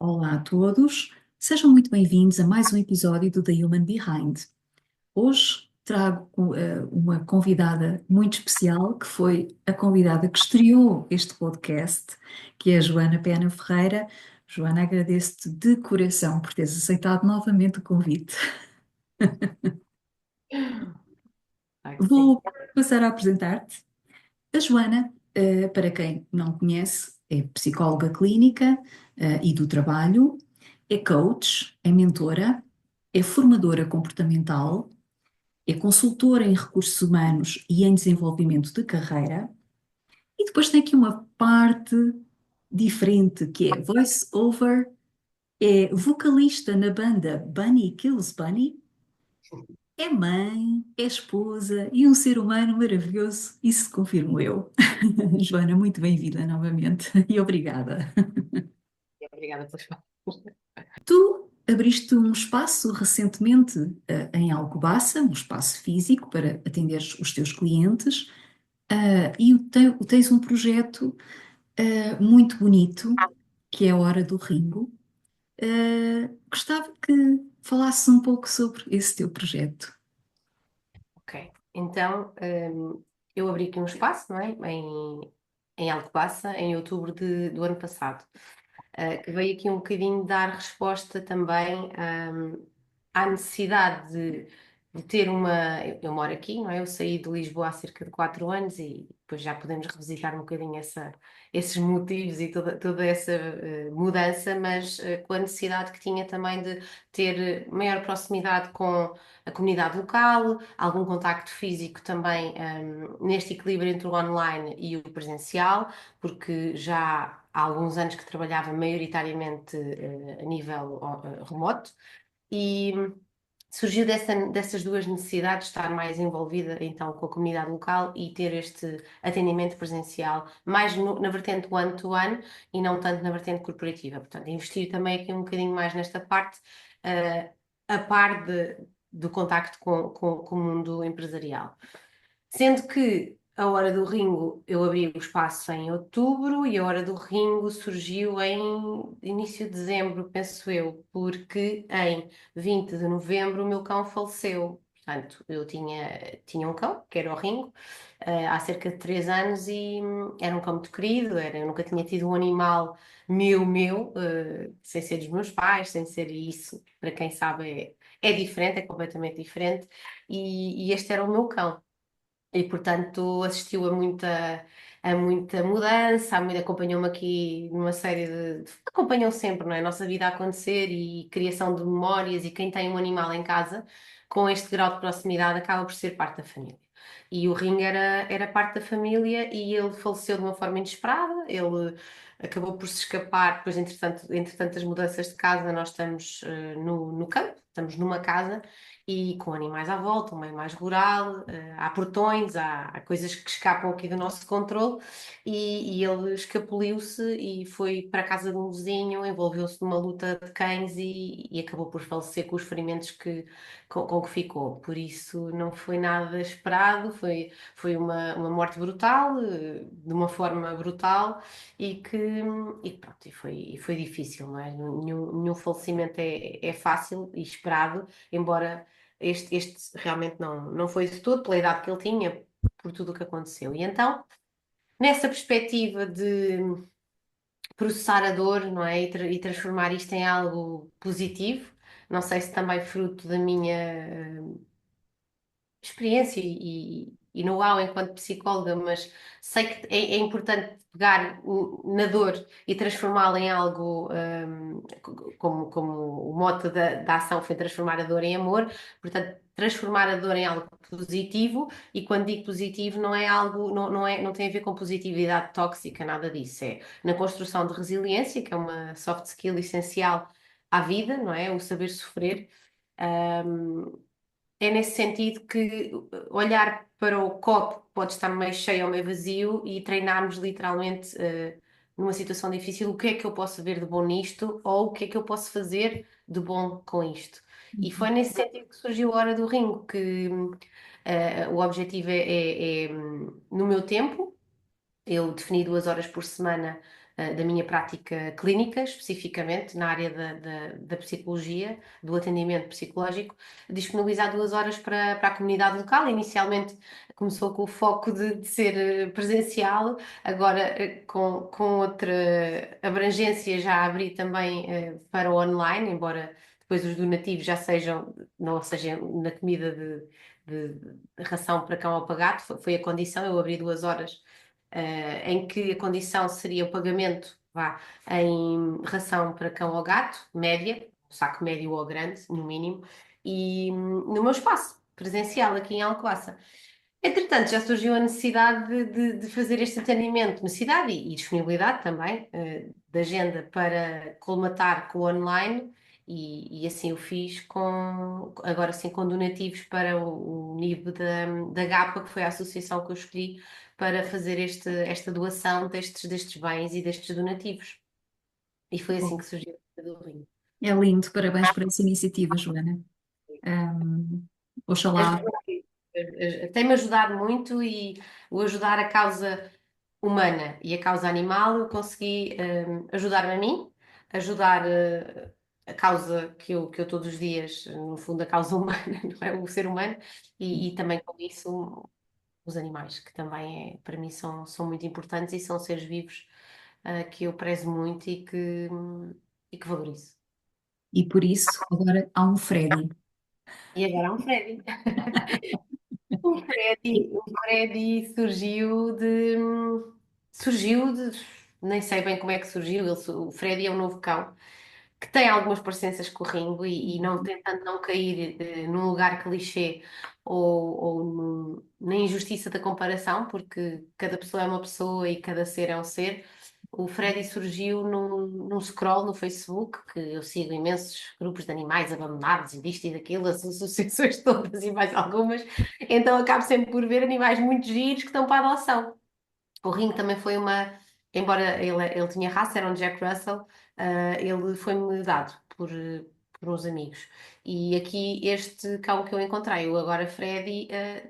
Olá a todos, sejam muito bem-vindos a mais um episódio do The Human Behind. Hoje trago uma convidada muito especial, que foi a convidada que estreou este podcast, que é a Joana Pena Ferreira. Joana, agradeço-te de coração por teres aceitado novamente o convite. Claro que sim. Vou passar a apresentar-te. A Joana, para quem não conhece, é psicóloga clínica, e do trabalho, é coach, é mentora, é formadora comportamental, é consultora em recursos humanos e em desenvolvimento de carreira, e depois tem aqui uma parte diferente que é voice over, é vocalista na banda Bunny Kills Bunny, é mãe, é esposa e um ser humano maravilhoso, isso confirmo eu. Joana, muito bem-vinda novamente e obrigada. Obrigada pelas palavras. Tu abriste um espaço recentemente, em Alcobaça, um espaço físico para atenderes os teus clientes, e tens um projeto, muito bonito, que é a Hora do Ringo. Gostava que falasses um pouco sobre esse teu projeto. Ok. Então, eu abri aqui um espaço, não é? Em Alcobaça, em outubro do ano passado, que veio aqui um bocadinho dar resposta também, à necessidade de ter uma. Eu moro aqui, não é? Eu saí de Lisboa há cerca de 4 anos e depois já podemos revisitar um bocadinho esses motivos e toda essa mudança, mas com a necessidade que tinha também de ter maior proximidade com a comunidade local, algum contacto físico também, neste equilíbrio entre o online e o presencial, porque já há alguns anos que trabalhava maioritariamente a nível remoto e surgiu dessas duas necessidades de estar mais envolvida então com a comunidade local e ter este atendimento presencial mais na vertente one-to-one e não tanto na vertente corporativa. Portanto, investir também aqui um bocadinho mais nesta parte, a par do contacto com o mundo empresarial. Sendo que a Hora do Ringo eu abri o espaço em outubro e a Hora do Ringo surgiu em início de dezembro, penso eu, porque em 20 de novembro o meu cão faleceu. Portanto, eu tinha um cão, que era o Ringo, há cerca de 3 anos e era um cão muito querido, eu nunca tinha tido um animal meu, sem ser dos meus pais, sem ser isso, para quem sabe é diferente, é completamente diferente, e este era o meu cão e portanto assistiu a muita mudança, acompanhou-me aqui numa série acompanhou sempre, não é? A nossa vida a acontecer e criação de memórias e quem tem um animal em casa com este grau de proximidade acaba por ser parte da família. E o Ring era parte da família e ele faleceu de uma forma inesperada, ele acabou por se escapar, depois entretanto as mudanças de casa, nós estamos no campo, estamos numa casa e com animais à volta, um meio mais rural, há portões, há coisas que escapam aqui do nosso controle e ele escapuliu-se e foi para a casa de um vizinho, envolveu-se numa luta de cães e acabou por falecer com os ferimentos com que ficou. Por isso não foi nada esperado, foi uma morte brutal, de uma forma brutal e pronto, e foi difícil, não é? Nenhum falecimento é fácil e esperado, embora este realmente não foi de todo, pela idade que ele tinha, por tudo o que aconteceu. E então, nessa perspectiva de processar a dor, não é? E transformar isto em algo positivo, não sei se também fruto da minha experiência e know-how enquanto psicóloga, mas sei que é importante pegar na dor e transformá-la em algo, como o mote da ação foi transformar a dor em amor, portanto, transformar a dor em algo positivo, e quando digo positivo não é algo, não tem a ver com positividade tóxica, nada disso, é na construção de resiliência, que é uma soft skill essencial à vida, não é? O saber sofrer. Um, É nesse sentido que olhar para o copo que pode estar meio cheio ou meio vazio e treinarmos literalmente, numa situação difícil, o que é que eu posso ver de bom nisto ou o que é que eu posso fazer de bom com isto. E foi nesse sentido que surgiu a Hora do Ringo, que o objetivo no meu tempo, eu defini 2 horas por semana, da minha prática clínica, especificamente na área da psicologia, do atendimento psicológico, disponibilizar 2 horas para a comunidade local. Inicialmente começou com o foco de ser presencial, agora com outra abrangência já abri também para o online, embora depois os donativos já sejam, não sejam na comida de ração para cão ou para gato, foi a condição, eu abri 2 horas em que a condição seria o pagamento, vá, em ração para cão ou gato, média, um saco médio ou grande, no mínimo, e no meu espaço presencial aqui em Alcobaça. Entretanto, já surgiu a necessidade de fazer este atendimento, necessidade e disponibilidade também, da agenda para colmatar com o online, e assim o fiz agora sim com donativos para o nível da GAPA, que foi a associação que eu escolhi para fazer esta doação destes bens e destes donativos. E foi assim que surgiu a do Rinho. É lindo, parabéns por essa iniciativa, Joana. Oxalá. Tem-me ajudado muito e o ajudar a causa humana e a causa animal, eu consegui ajudar-me a mim, ajudar a causa que eu todos os dias, no fundo, a causa humana, não é? O ser humano, e também com isso os animais, que também para mim são muito importantes e são seres vivos que eu prezo muito e que valorizo. E por isso, agora há um Freddy. E agora há um Freddy. O Freddy surgiu de. Nem sei bem como é que surgiu. O Freddy é um novo cão que tem algumas parecenças com o Ringo e não tentando não cair num lugar clichê ou na injustiça da comparação, porque cada pessoa é uma pessoa e cada ser é um ser. O Freddy surgiu num scroll no Facebook, que eu sigo imensos grupos de animais abandonados e disto e daquilo, as associações todas e mais algumas, então acabo sempre por ver animais muito giros que estão para adoção. O Ringo também foi embora ele tinha raça, era um Jack Russell, ele foi-me dado por uns amigos. E aqui este cão que eu encontrei, o agora Freddy,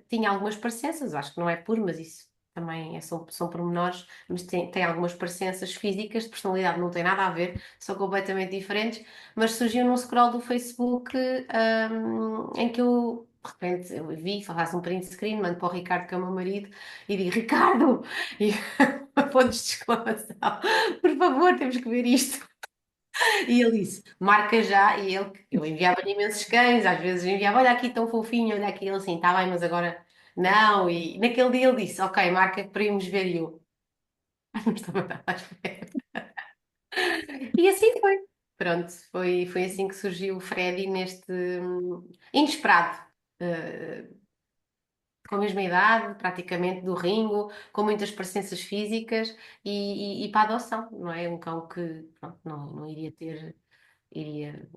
tinha algumas parecenças, acho que não é puro, mas isso também são pormenores, mas tem algumas parecenças físicas, de personalidade não tem nada a ver, são completamente diferentes, mas surgiu num scroll do Facebook, em que eu, de repente, eu vi, faço um print screen, mando para o Ricardo, que é o meu marido, e digo, Ricardo! E pontos de exclamação, por favor, temos que ver isto. E ele disse, marca já, e eu enviava-lhe imensos cães, às vezes enviava, olha aqui tão fofinho, olha aqui, ele assim, está bem, mas agora não. E naquele dia ele disse, ok, marca para irmos ver, e eu, não estava nada à espera. E assim foi. Pronto, foi assim que surgiu o Freddy neste inesperado. eh, com a mesma idade, praticamente, do Ringo, com muitas parecenças físicas e para adoção, não é? Um cão que pronto, não iria ter, iria,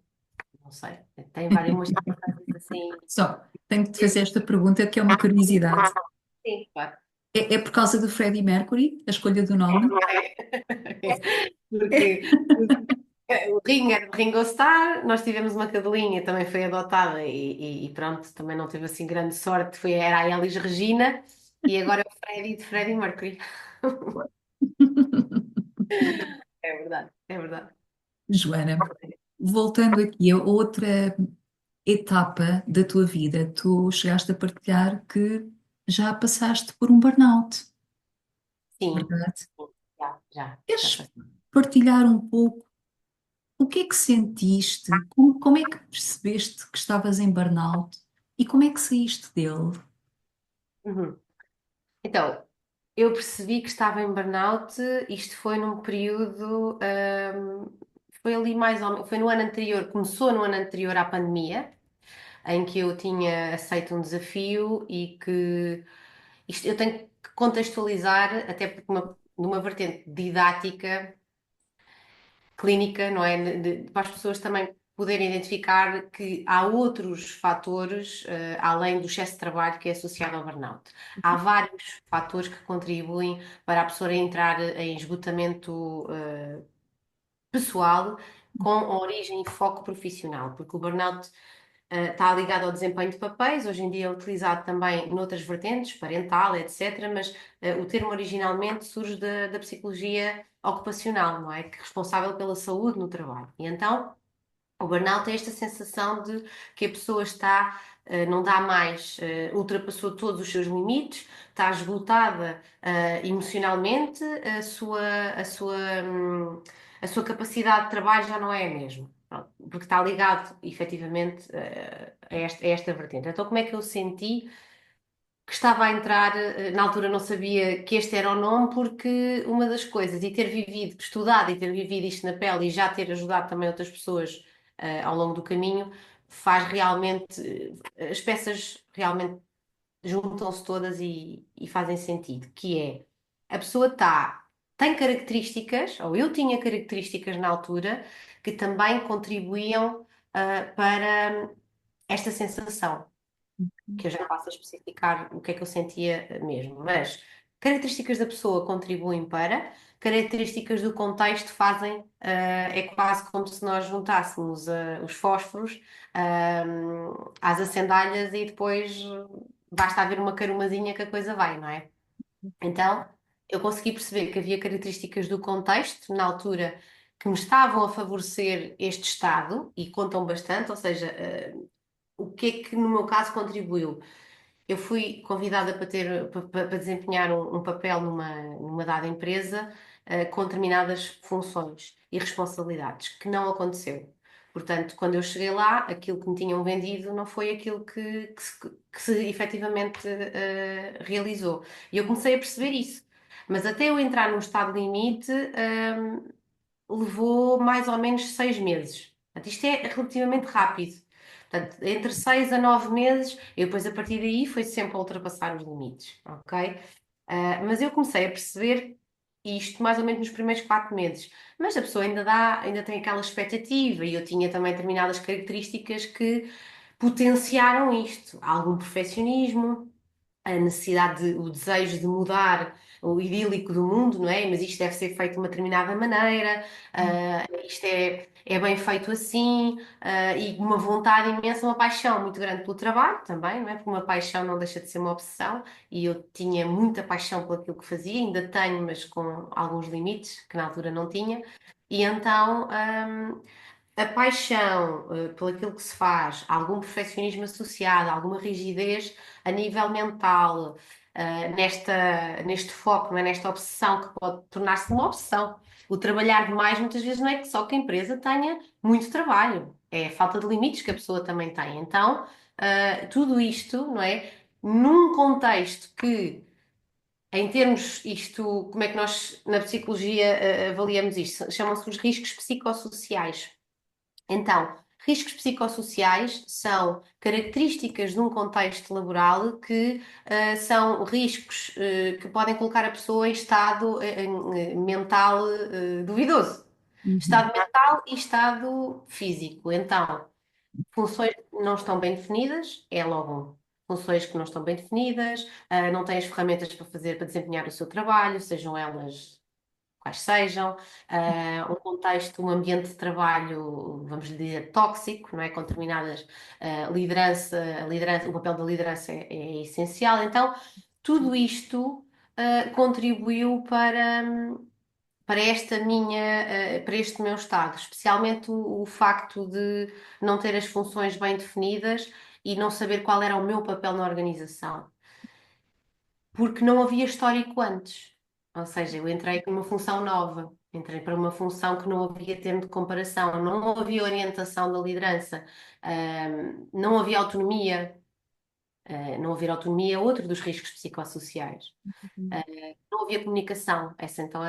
não sei, tem várias umas circunstâncias assim. Só, tenho que te fazer esta pergunta, que é uma curiosidade. Sim, claro. É por causa do Freddie Mercury, a escolha do nome? Porque o Ringo era de Ringo Starr, nós tivemos uma cadelinha, também foi adotada e pronto, também não teve assim grande sorte, era a Elis Regina e agora é o Freddie de Freddie Mercury. É verdade, é verdade. Joana, voltando aqui a outra etapa da tua vida, tu chegaste a partilhar que já passaste por um burnout, Sim, verdade? já Queres passei. partilhar um pouco o que é que sentiste? Como é que percebeste que estavas em burnout e como é que saíste dele? Uhum. Então, eu percebi que estava em burnout, isto foi num período, foi ali mais ou menos, foi no ano anterior, começou no ano anterior à pandemia, em que eu tinha aceito um desafio e que isto eu tenho que contextualizar, até porque numa vertente didática, clínica, não é? Para as pessoas também poderem identificar que há outros fatores, além do excesso de trabalho que é associado ao burnout. Há vários fatores que contribuem para a pessoa entrar em esgotamento, pessoal com origem e foco profissional, porque o burnout está ligado ao desempenho de papéis, hoje em dia é utilizado também noutras vertentes, parental, etc., mas o termo originalmente surge da psicologia ocupacional, não é? Que é responsável pela saúde no trabalho. E então, o burnout é esta sensação de que a pessoa está, não dá mais, ultrapassou todos os seus limites, está esgotada, emocionalmente, a sua capacidade de trabalho já não é a mesma. Pronto, porque está ligado, efetivamente, a esta vertente. Então, como é que eu senti que estava a entrar, na altura não sabia que este era o nome, porque uma das coisas, e ter vivido, estudado e ter vivido isto na pele e já ter ajudado também outras pessoas, ao longo do caminho, faz realmente, as peças realmente juntam-se todas e fazem sentido, que é, a pessoa tem características, ou eu tinha características na altura, que também contribuíam, para esta sensação que eu já passo a especificar o que é que eu sentia mesmo, mas características da pessoa contribuem para, características do contexto fazem, é quase como se nós juntássemos os fósforos às acendalhas e depois basta haver uma carumazinha que a coisa vai, não é? Então, eu consegui perceber que havia características do contexto na altura que me estavam a favorecer este estado e contam bastante, ou seja, o que é que no meu caso contribuiu? Eu fui convidada para desempenhar um papel numa dada empresa, com determinadas funções e responsabilidades, que não aconteceu. Portanto, quando eu cheguei lá, aquilo que me tinham vendido não foi aquilo que se efetivamente, realizou. E eu comecei a perceber isso. Mas até eu entrar num estado limite, levou mais ou menos 6 meses. Portanto, isto é relativamente rápido. Portanto, entre 6 a 9 meses, e depois a partir daí foi sempre a ultrapassar os limites, ok? Mas eu comecei a perceber isto mais ou menos nos primeiros 4 meses. Mas a pessoa ainda tem aquela expectativa, e eu tinha também determinadas características que potenciaram isto. Algum perfeccionismo, a necessidade, o desejo de mudar o idílico do mundo, não é? Mas isto deve ser feito de uma determinada maneira, isto é bem feito assim, e uma vontade imensa, uma paixão muito grande pelo trabalho também, não é? Porque uma paixão não deixa de ser uma obsessão, e eu tinha muita paixão por aquilo que fazia, ainda tenho, mas com alguns limites que na altura não tinha, e então. A paixão, por aquilo que se faz, algum perfeccionismo associado, alguma rigidez a nível mental, neste foco, não é? Nesta obsessão que pode tornar-se uma obsessão. O trabalhar demais muitas vezes não é que só que a empresa tenha muito trabalho, é a falta de limites que a pessoa também tem. Então, tudo isto, não é? Num contexto que, em termos isto, como é que nós na psicologia, avaliamos isto? Chamam-se os riscos psicossociais. Então, riscos psicossociais são características de um contexto laboral que, são riscos, que podem colocar a pessoa em estado, mental, duvidoso. Uhum. Estado mental e estado físico. Então, funções que não estão bem definidas é logo um. Funções que não estão bem definidas, não têm as ferramentas para fazer, para desempenhar o seu trabalho, sejam elas quais sejam, um contexto, um ambiente de trabalho, vamos lhe dizer, tóxico, não é? Com determinadas, a liderança, o papel da liderança é essencial. Então, tudo isto, contribuiu para para este meu estado, especialmente o facto de não ter as funções bem definidas e não saber qual era o meu papel na organização, porque não havia histórico antes. Ou seja, eu entrei com uma função nova, entrei para uma função que não havia termo de comparação, não havia orientação da liderança, não havia autonomia. Não haver autonomia é outro dos riscos psicossociais. Não havia comunicação, essa então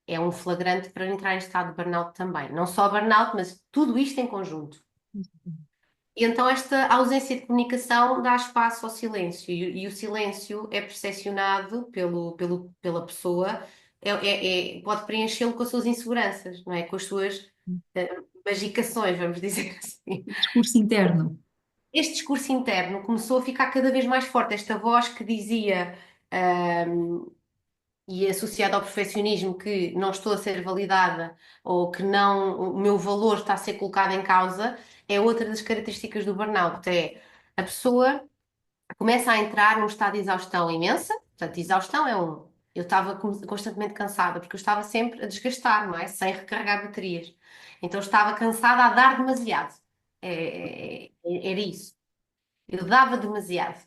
é um flagrante para entrar em estado de burnout também. Não só burnout, mas tudo isto em conjunto. E então esta ausência de comunicação dá espaço ao silêncio, e o silêncio é percepcionado pela pessoa, pode preenchê-lo com as suas inseguranças, não é? Com as suas, magicações, vamos dizer assim. Discurso interno. Este discurso interno começou a ficar cada vez mais forte, esta voz que dizia, e associado ao perfeccionismo, que não estou a ser validada ou que não, o meu valor está a ser colocado em causa, é outra das características do burnout, é a pessoa começa a entrar num estado de exaustão imensa. Portanto, exaustão é um. Eu estava constantemente cansada, porque eu estava sempre a desgastar, não é? Sem recarregar baterias. Então, estava cansada a dar demasiado. Era isso. Eu dava demasiado.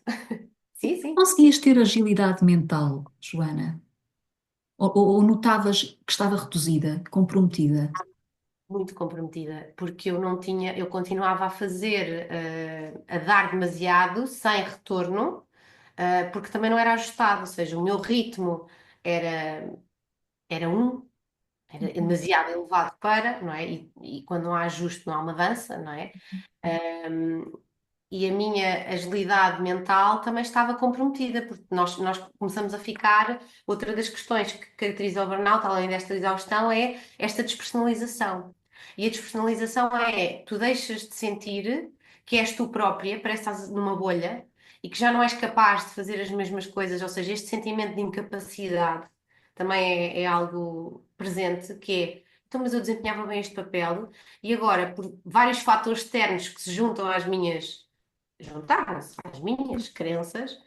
Sim, sim. Conseguias ter agilidade mental, Joana? Ou notavas que estava reduzida, comprometida? Muito comprometida, porque eu não tinha, eu continuava a fazer, a dar demasiado, sem retorno, porque também não era ajustado, ou seja, o meu ritmo era, era um. Era demasiado elevado para, não é? E quando não há ajuste, não há uma dança, não é? Um, e a minha agilidade mental também estava comprometida, porque nós começamos a ficar. Outra das questões que caracteriza o burnout, além desta exaustão, é esta despersonalização. E a despersonalização é tu deixas de sentir que és tu própria, parece que estás numa bolha e que já não és capaz de fazer as mesmas coisas, ou seja, este sentimento de incapacidade também é algo presente, que é. Então, mas eu desempenhava bem este papel e agora, por vários fatores externos que se juntam às minhas juntaram-se às minhas crenças,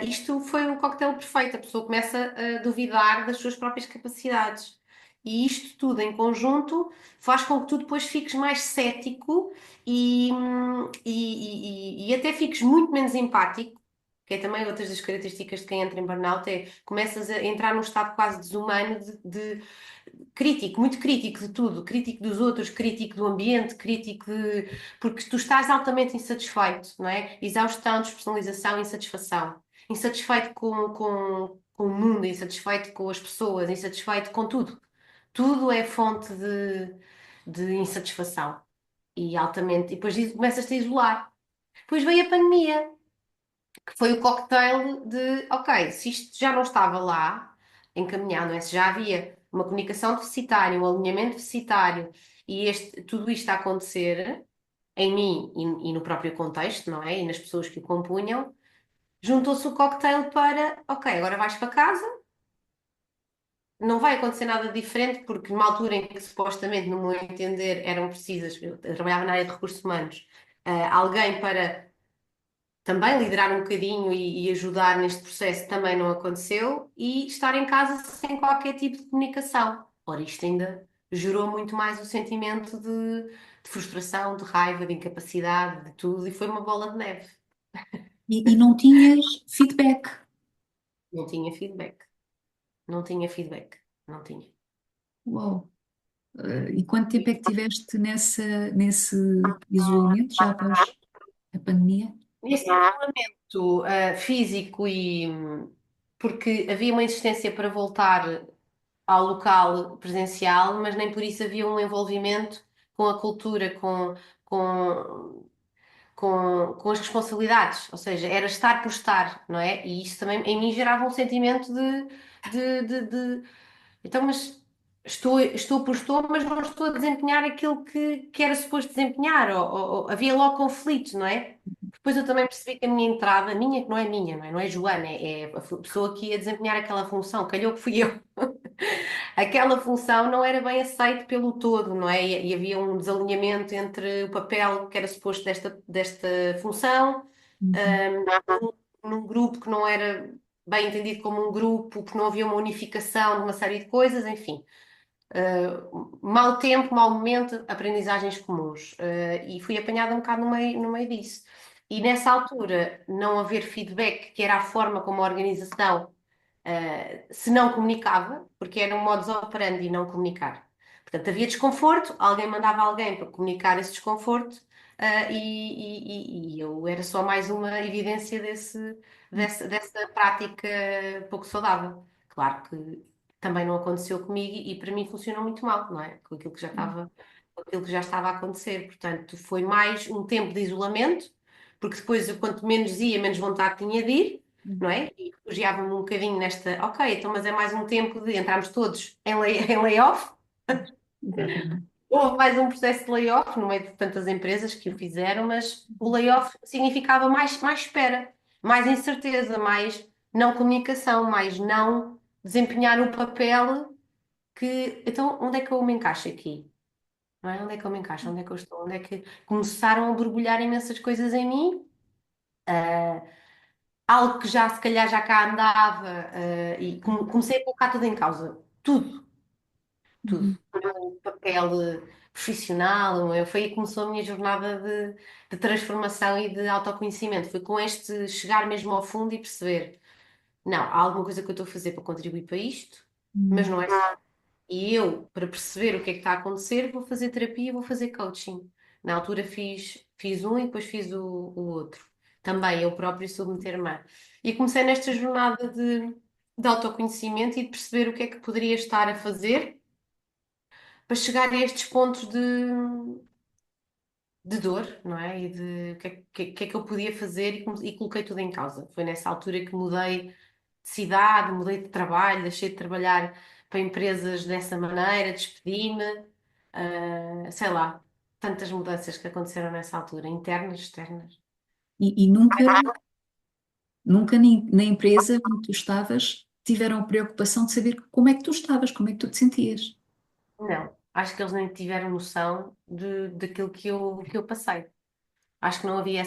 isto foi um coquetel perfeito. A pessoa começa a duvidar das suas próprias capacidades. E isto tudo em conjunto faz com que tu depois fiques mais cético e até fiques muito menos empático, que é também outras das características de quem entra em burnout, é começas a entrar num estado quase desumano de crítico, muito crítico de tudo, crítico dos outros, crítico do ambiente, crítico de. Porque tu estás altamente insatisfeito, não é? Exaustão, despersonalização, insatisfação. Insatisfeito com o mundo, insatisfeito com as pessoas, insatisfeito com tudo. Tudo é fonte de insatisfação e altamente. E depois começas-te a isolar. Depois veio a pandemia, que foi o cocktail de, ok, se isto já não estava lá encaminhado, não é? Se já havia uma comunicação deficitária, um alinhamento deficitário e tudo isto a acontecer em mim e no próprio contexto, não é? E nas pessoas que o compunham, juntou-se o cocktail para, ok, agora vais para casa, não vai acontecer nada diferente, porque numa altura em que supostamente, no meu entender, eram precisas, eu trabalhava na área de recursos humanos, alguém para também liderar um bocadinho e ajudar neste processo também não aconteceu, e estar em casa sem qualquer tipo de comunicação. Ora, isto ainda gerou muito mais o sentimento de frustração, de raiva, de incapacidade, de tudo, e foi uma bola de neve. E não tinhas feedback. Não tinha feedback. Não tinha feedback. Não tinha. Uau! E quanto tempo é que tiveste nesse isolamento, já após a pandemia? Nesse isolamento, físico e porque havia uma insistência para voltar ao local presencial, mas nem por isso havia um envolvimento com a cultura, com, com as responsabilidades, ou seja, era estar por estar, não é? E isso também em mim gerava um sentimento de então, mas estou por estou, mas não estou a desempenhar aquilo que era suposto desempenhar, ou havia logo conflitos, não é? Depois eu também percebi que a minha entrada, a minha que não é minha, não é Joana, é a pessoa que ia desempenhar aquela função, calhou que fui eu. Aquela função não era bem aceita pelo todo, não é? E havia um desalinhamento entre o papel que era suposto desta função, Uhum. num grupo que não era bem entendido como um grupo, porque não havia uma unificação de uma série de coisas, enfim. Mau tempo, mau momento, aprendizagens comuns. E fui apanhada um bocado no meio disso. E nessa altura, não haver feedback, que era a forma como a organização se não comunicava, porque era um modus operandi não comunicar. Portanto, havia desconforto, alguém mandava alguém para comunicar esse desconforto, e eu era só mais uma evidência dessa prática pouco saudável. Claro que também não aconteceu comigo e para mim funcionou muito mal, não é? Com aquilo que já estava a acontecer. Portanto, foi mais um tempo de isolamento, porque depois, eu, quanto menos ia, menos vontade tinha de ir, não é? E refugiava-me um bocadinho nesta, ok, então, mas é mais um tempo de entrarmos todos em layoff. Exatamente. Houve mais um processo de layoff no meio de tantas empresas que o fizeram, mas o layoff significava mais espera, mais incerteza, mais não comunicação, mais não desempenhar o papel que. Então, onde é que eu me encaixo aqui? não é? Onde é que eu me encaixo? Onde é que eu estou? Onde é que começaram a borbulhar imensas coisas em mim? Ah, algo que já se calhar já cá andava, e comecei a colocar tudo em causa. Tudo, tudo. Uhum. O meu papel profissional, foi aí que começou a minha jornada de transformação e de autoconhecimento. Foi com este chegar mesmo ao fundo e perceber, não, há alguma coisa que eu estou a fazer para contribuir para isto, mas Uhum. não é só. E eu, para perceber o que é que está a acontecer, vou fazer terapia, vou fazer coaching. Na altura fiz um e depois fiz o outro. Também eu próprio submeter-me. E comecei nesta jornada de autoconhecimento e de perceber o que é que poderia estar a fazer para chegar a estes pontos de dor, não é? E de que é que eu podia fazer e coloquei tudo em causa. Foi nessa altura que mudei de cidade, mudei de trabalho, deixei de trabalhar para empresas dessa maneira, despedi-me, sei lá, tantas mudanças que aconteceram nessa altura, internas, externas. E nunca na empresa onde tu estavas tiveram a preocupação de saber como é que tu estavas, como é que tu te sentias. Não, acho que eles nem tiveram noção daquilo que eu passei. Acho que não havia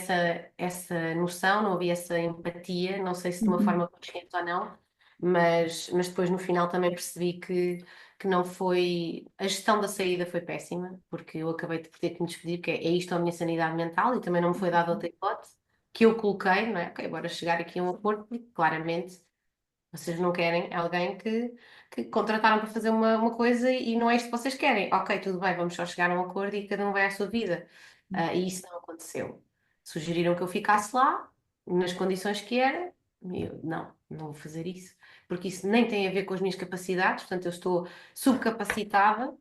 essa noção, não havia essa empatia, não sei se de uma Uhum. forma consciente ou não, mas depois no final também percebi que não foi. A gestão da saída foi péssima, porque eu acabei de ter que me despedir, que é isto a minha sanidade mental e também não me foi dada outra hipótese que eu coloquei, não é? Ok, bora chegar aqui a um acordo, porque claramente vocês não querem alguém que contrataram para fazer uma coisa e não é isto que vocês querem. Ok, tudo bem, vamos só chegar a um acordo e cada um vai à sua vida. E isso não aconteceu. Sugeriram que eu ficasse lá, nas condições que era. E eu, não vou fazer isso, porque isso nem tem a ver com as minhas capacidades, portanto, eu estou subcapacitada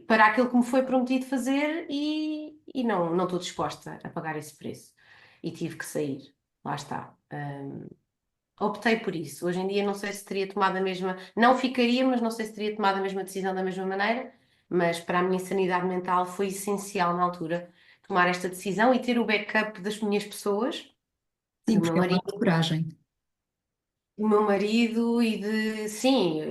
para aquilo que me foi prometido fazer e não estou disposta a pagar esse preço. E tive que sair. Lá está. Optei por isso. Hoje em dia não sei se teria tomado a mesma, não ficaria, mas não sei se teria tomado a mesma decisão da mesma maneira, mas para a minha sanidade mental foi essencial na altura tomar esta decisão e ter o backup das minhas pessoas, Sim, do meu porque é um marido, ato de coragem. e de, sim,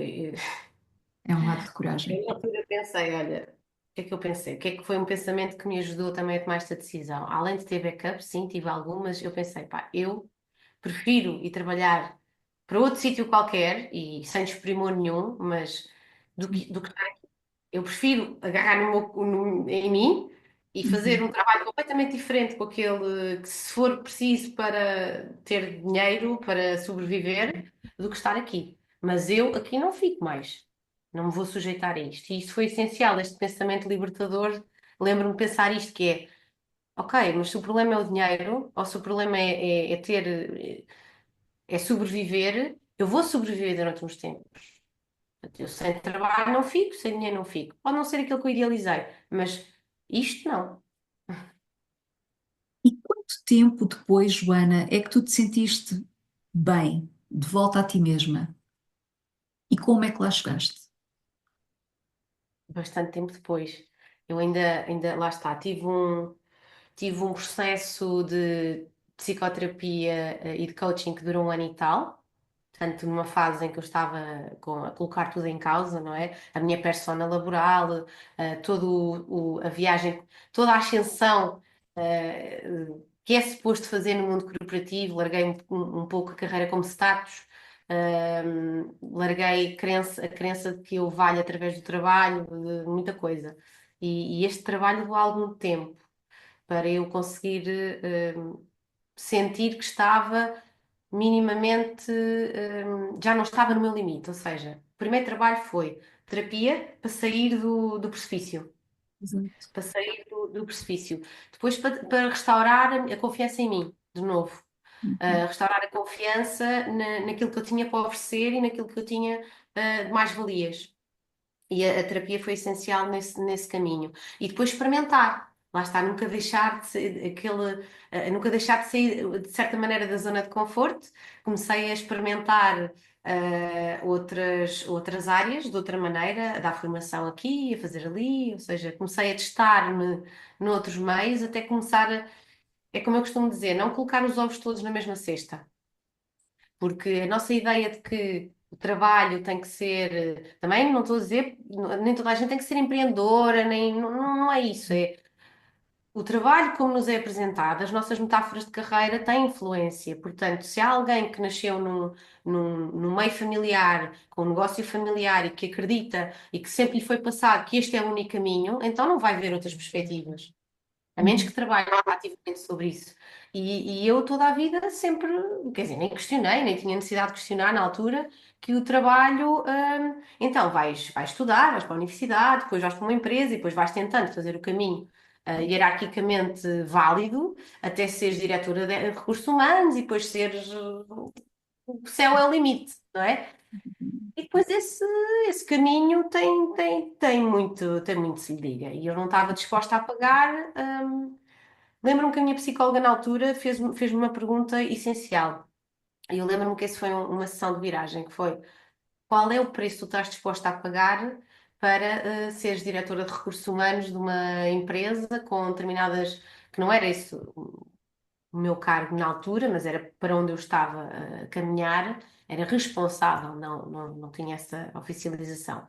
É um ato de coragem. eu na altura pensei, olha, o que é que eu pensei? O que é que foi um pensamento que me ajudou também a tomar esta decisão? Além de ter backup, sim, tive algumas, eu pensei, pá, eu prefiro ir trabalhar para outro sítio qualquer e sem desprimor nenhum, mas do que estar aqui. Eu prefiro agarrar em mim e fazer Uhum. um trabalho completamente diferente com aquele que, se for preciso para ter dinheiro, para sobreviver, do que estar aqui. Mas eu aqui não fico mais. Não me vou sujeitar a isto. E isso foi essencial, este pensamento libertador. Lembro-me de pensar isto, que é, ok, mas se o problema é o dinheiro, ou se o problema é sobreviver, eu vou sobreviver durante uns tempos. Eu sem trabalho não fico, sem dinheiro não fico. Pode não ser aquilo que eu idealizei, mas isto não. E quanto tempo depois, Joana, é que tu te sentiste bem, de volta a ti mesma? E como é que lá chegaste? Bastante tempo depois. Eu ainda lá está, tive um processo de psicoterapia e de coaching que durou um ano e tal. Portanto, numa fase em que eu estava a colocar tudo em causa, não é? A minha persona laboral, todo a viagem, toda a ascensão, que é suposto fazer no mundo corporativo. Larguei um pouco a carreira como status, larguei a crença de que eu valho através do trabalho, de muita coisa. E este trabalho levou algum tempo para eu conseguir sentir que estava minimamente, já não estava no meu limite. Ou seja, o primeiro trabalho foi terapia para sair do precipício. Exato. Para sair do precipício. Depois, para restaurar a confiança em mim, de novo. Uhum. Restaurar a confiança naquilo que eu tinha para oferecer e naquilo que eu tinha, de mais-valias. E a terapia foi essencial nesse caminho. E depois experimentar. Lá está, nunca deixar de ser nunca deixar de sair de certa maneira da zona de conforto. Comecei a experimentar outras áreas de outra maneira, a dar formação aqui, a fazer ali, ou seja, comecei a testar-me noutros meios até começar é como eu costumo dizer, não colocar os ovos todos na mesma cesta. Porque a nossa ideia de que o trabalho tem que ser. Também não estou a dizer, nem toda a gente tem que ser empreendedora, nem, não é isso. É o trabalho, como nos é apresentado, as nossas metáforas de carreira têm influência. Portanto, se há alguém que nasceu num meio familiar, com um negócio familiar e que acredita e que sempre lhe foi passado que este é o único caminho, então não vai ver outras perspectivas. A menos que Uhum. trabalhe ativamente sobre isso. E eu toda a vida sempre, quer dizer, nem questionei, nem tinha necessidade de questionar na altura que o trabalho, então vais estudar, vais para a universidade, depois vais para uma empresa e depois vais tentando fazer o caminho hierarquicamente válido até seres diretora de recursos humanos e depois seres, o céu é o limite, não é? E depois esse caminho tem muito de se lhe diga. E eu não estava disposta a pagar. Lembro-me que a minha psicóloga na altura fez-me uma pergunta essencial. E eu lembro-me que esse foi uma sessão de viragem, que foi: qual é o preço que tu estás disposta a pagar para seres diretora de recursos humanos de uma empresa com determinadas, que não era isso o meu cargo na altura, mas era para onde eu estava a caminhar, era responsável, não tinha essa oficialização.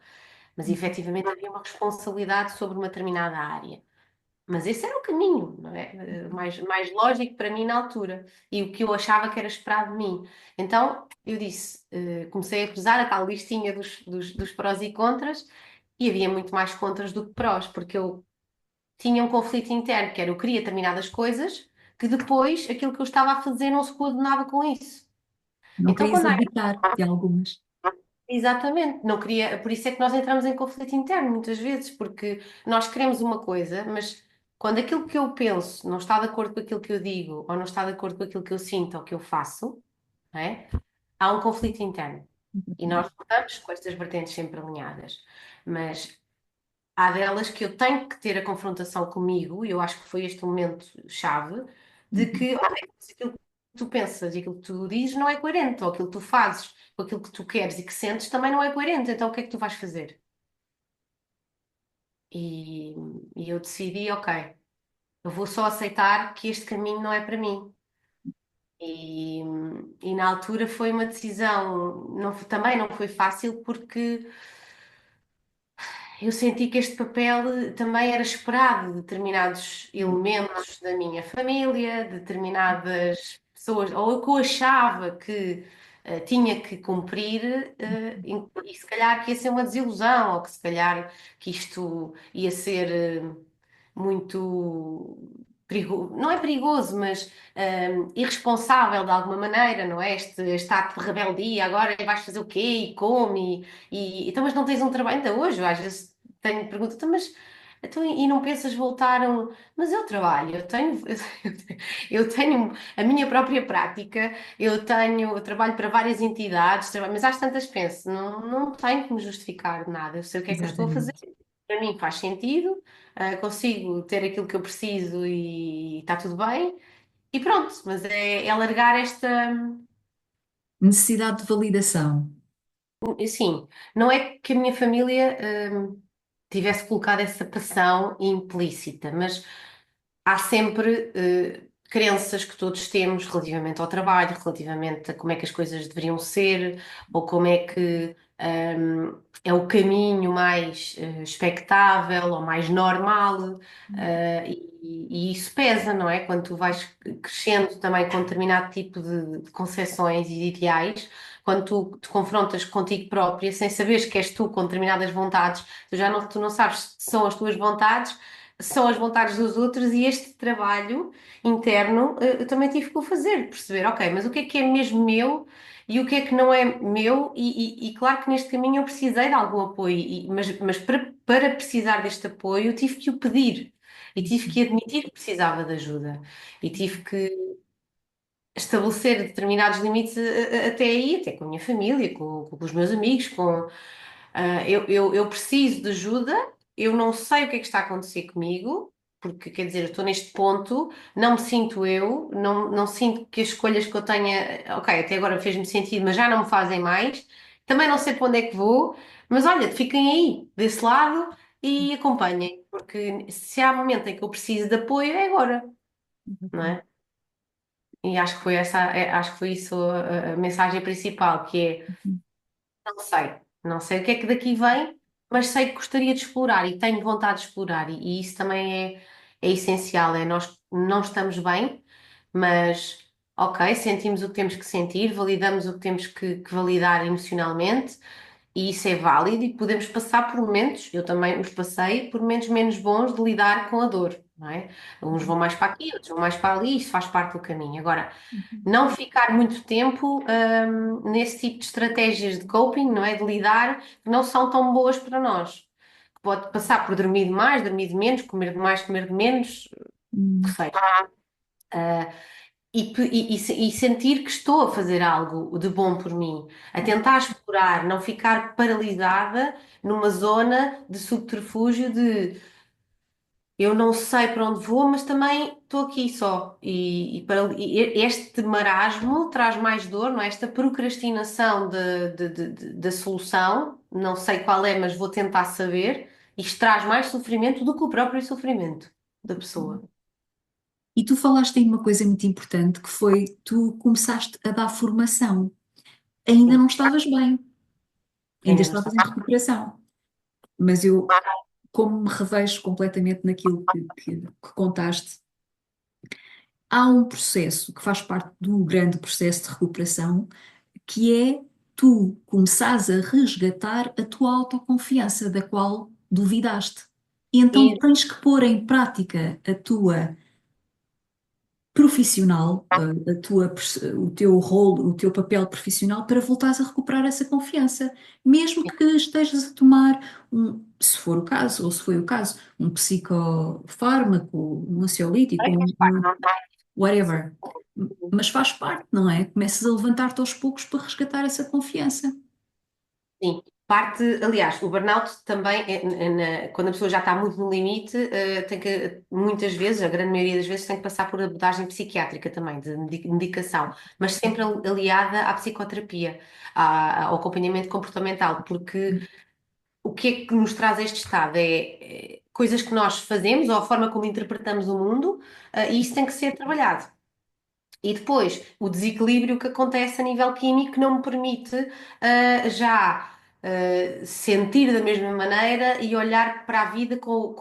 Mas efetivamente havia uma responsabilidade sobre uma determinada área. Mas esse era o caminho, não é? Mais lógico para mim na altura. E o que eu achava que era esperado de mim. Então, eu disse, comecei a pesar a tal listinha dos prós e contras, e havia muito mais contras do que prós, porque eu tinha um conflito interno, que era eu queria determinadas coisas, que depois aquilo que eu estava a fazer não se coordenava com isso. Não Então, querias quando há abdicar de algumas. Exatamente, não queria, por isso é que nós entramos em conflito interno muitas vezes, porque nós queremos uma coisa, mas quando aquilo que eu penso não está de acordo com aquilo que eu digo, ou não está de acordo com aquilo que eu sinto ou que eu faço, não é? Há um conflito interno. E nós estamos com estas vertentes sempre alinhadas. Mas há delas que eu tenho que ter a confrontação comigo, e eu acho que foi este o momento chave, de Uhum. que olha, se aquilo que tu pensas e aquilo que tu dizes não é coerente, ou aquilo que tu fazes com aquilo que tu queres e que sentes também não é coerente, então o que é que tu vais fazer? E, e eu decidi, ok, eu vou só aceitar que este caminho não é para mim. E, e na altura foi uma decisão, também não foi fácil porque eu senti que este papel também era esperado de determinados elementos da minha família, de determinadas pessoas, ou que eu achava que tinha que cumprir, e se calhar que ia ser uma desilusão, ou que se calhar que isto ia ser muito perigoso, não é perigoso, mas irresponsável de alguma maneira, não é? Este ato de rebeldia, agora vais fazer o quê? E como? Então, mas não tens um trabalho, ainda hoje, eu às vezes tenho pergunta, então, mas então, e não pensas voltar a um. Mas eu trabalho, eu tenho a minha própria prática, eu trabalho para várias entidades, mas às tantas penso, não tenho que me justificar de nada, eu sei o que é que eu estou a fazer, Exatamente. para mim faz sentido, consigo ter aquilo que eu preciso e está tudo bem, e pronto, mas é largar esta. Necessidade de validação. Assim, não é que a minha família tivesse colocado essa pressão implícita, mas há sempre crenças que todos temos relativamente ao trabalho, relativamente a como é que as coisas deveriam ser, ou como é que é o caminho mais expectável ou mais normal, e isso pesa, não é? Quando tu vais crescendo também com determinado tipo de concepções e de ideais. Quando tu te confrontas contigo própria, sem saberes que és tu com determinadas vontades, tu não sabes se são as tuas vontades, são as vontades dos outros, e este trabalho interno eu também tive que o fazer, de perceber, ok, mas o que é mesmo meu e o que é que não é meu, e claro que neste caminho eu precisei de algum apoio, mas para precisar deste apoio eu tive que o pedir e tive que admitir que precisava de ajuda e tive que estabelecer determinados limites até aí, até com a minha família, com os meus amigos, eu preciso de ajuda, eu não sei o que é que está a acontecer comigo, porque quer dizer, eu estou neste ponto, não me sinto eu, não sinto que as escolhas que eu tenha, ok, até agora fez-me sentido, mas já não me fazem mais, também não sei para onde é que vou, mas olha, fiquem aí, desse lado, e acompanhem, porque se há momento em que eu preciso de apoio, é agora, não é? E acho que foi isso a mensagem principal, que é não sei. Não sei o que é que daqui vem, mas sei que gostaria de explorar e tenho vontade de explorar. E isso também é essencial. É nós não estamos bem, mas ok, sentimos o que temos que sentir, validamos o que temos que validar emocionalmente. E isso é válido e podemos passar por momentos, eu também os passei, por momentos menos bons de lidar com a dor, não é? Uns vão mais para aqui, outros vão mais para ali, isso faz parte do caminho. Agora, não ficar muito tempo, nesse tipo de estratégias de coping, não é? De lidar, que não são tão boas para nós. Pode passar por dormir de mais, dormir de menos, comer de mais, comer de menos, o que Hum, seja. E sentir que estou a fazer algo de bom por mim, a tentar explorar, não ficar paralisada numa zona de subterfúgio de eu não sei para onde vou, mas também estou aqui só. E este marasmo traz mais dor, não é? Esta procrastinação da solução, não sei qual é, mas vou tentar saber, isto traz mais sofrimento do que o próprio sofrimento da pessoa. E tu falaste aí uma coisa muito importante que foi tu começaste a dar formação. Ainda Sim, não estavas bem, ainda ainda não estavas está. em recuperação. Mas eu, como me revejo completamente naquilo que contaste, há um processo que faz parte do grande processo de recuperação, que é tu começares a resgatar a tua autoconfiança, da qual duvidaste. E então E tens que pôr em prática a tua profissional, o teu rol, o teu papel profissional para voltares a recuperar essa confiança, mesmo que estejas a tomar se for o caso, ou se foi o caso, um psicofármaco, um ansiolítico, whatever. Mas faz parte, não é? Começas a levantar-te aos poucos para resgatar essa confiança. sim, parte, aliás, o burnout também, quando a pessoa já está muito no limite, tem que, muitas vezes, a grande maioria das vezes, tem que passar por abordagem psiquiátrica também, de medicação, mas sempre aliada à psicoterapia, ao acompanhamento comportamental, porque o que é que nos traz este estado? É coisas que nós fazemos ou a forma como interpretamos o mundo, e isso tem que ser trabalhado. E depois, o desequilíbrio que acontece a nível químico não me permite já sentir da mesma maneira e olhar para a vida com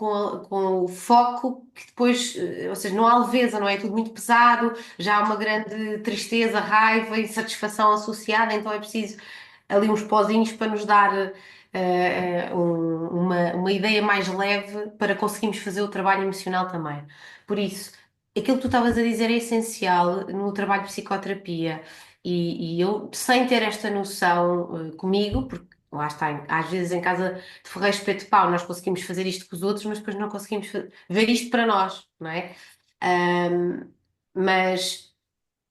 o foco que depois, ou seja, não há leveza, não é? É tudo muito pesado, já há uma grande tristeza, raiva, insatisfação associada, então é preciso ali uns pozinhos para nos dar uma ideia mais leve para conseguirmos fazer o trabalho emocional também. Por isso, aquilo que tu estavas a dizer é essencial no trabalho de psicoterapia. E eu, sem ter esta noção comigo, porque lá está, às vezes em casa de Ferreiro Espeto de Pau nós conseguimos fazer isto com os outros, mas depois não conseguimos ver isto para nós, não é? Ahm, mas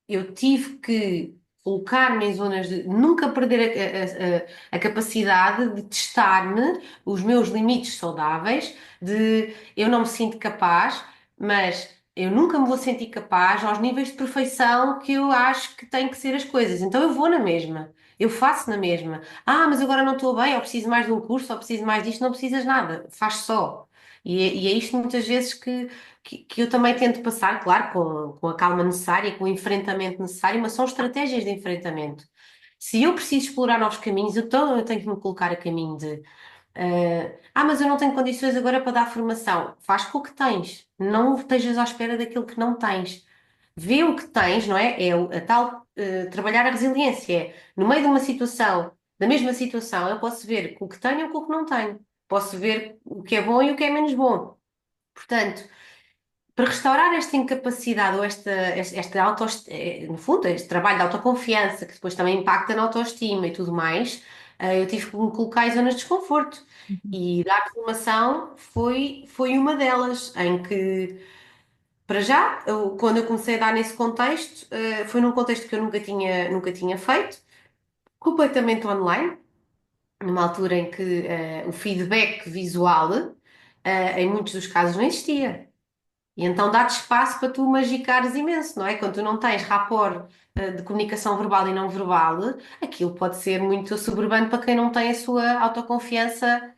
eu tive que colocar-me em zonas de nunca perder a capacidade de testar-me, os meus limites saudáveis, de eu não me sinto capaz, mas eu nunca me vou sentir capaz aos níveis de perfeição que eu acho que têm que ser as coisas. Então eu vou na mesma. Eu faço na mesma. Ah, mas agora não estou bem, ou preciso mais de um curso, ou preciso mais disto. Não precisas nada, faz só. E é isto muitas vezes que eu também tento passar, claro, com a calma necessária, com o enfrentamento necessário, mas são estratégias de enfrentamento. Se eu preciso explorar novos caminhos, então eu tenho que me colocar a caminho de mas eu não tenho condições agora para dar formação. Faz com o que tens. Não estejas à espera daquilo que não tens. Vê o que tens, não é? É a tal trabalhar a resiliência. No meio de uma situação, da mesma situação, eu posso ver com o que tenho ou com o que não tenho. Posso ver o que é bom e o que é menos bom. Portanto, para restaurar esta incapacidade ou esta no fundo, este trabalho de autoconfiança, que depois também impacta na autoestima e tudo mais, eu tive que me colocar em zonas de desconforto. E dar formação foi uma delas, em que, para já, quando eu comecei a dar nesse contexto, foi num contexto que eu nunca tinha feito, completamente online, numa altura em que o feedback visual, em muitos dos casos, não existia. E então dá-te espaço para tu magicares imenso, não é? Quando tu não tens rapport de comunicação verbal e não verbal, aquilo pode ser muito soberbano para quem não tem a sua autoconfiança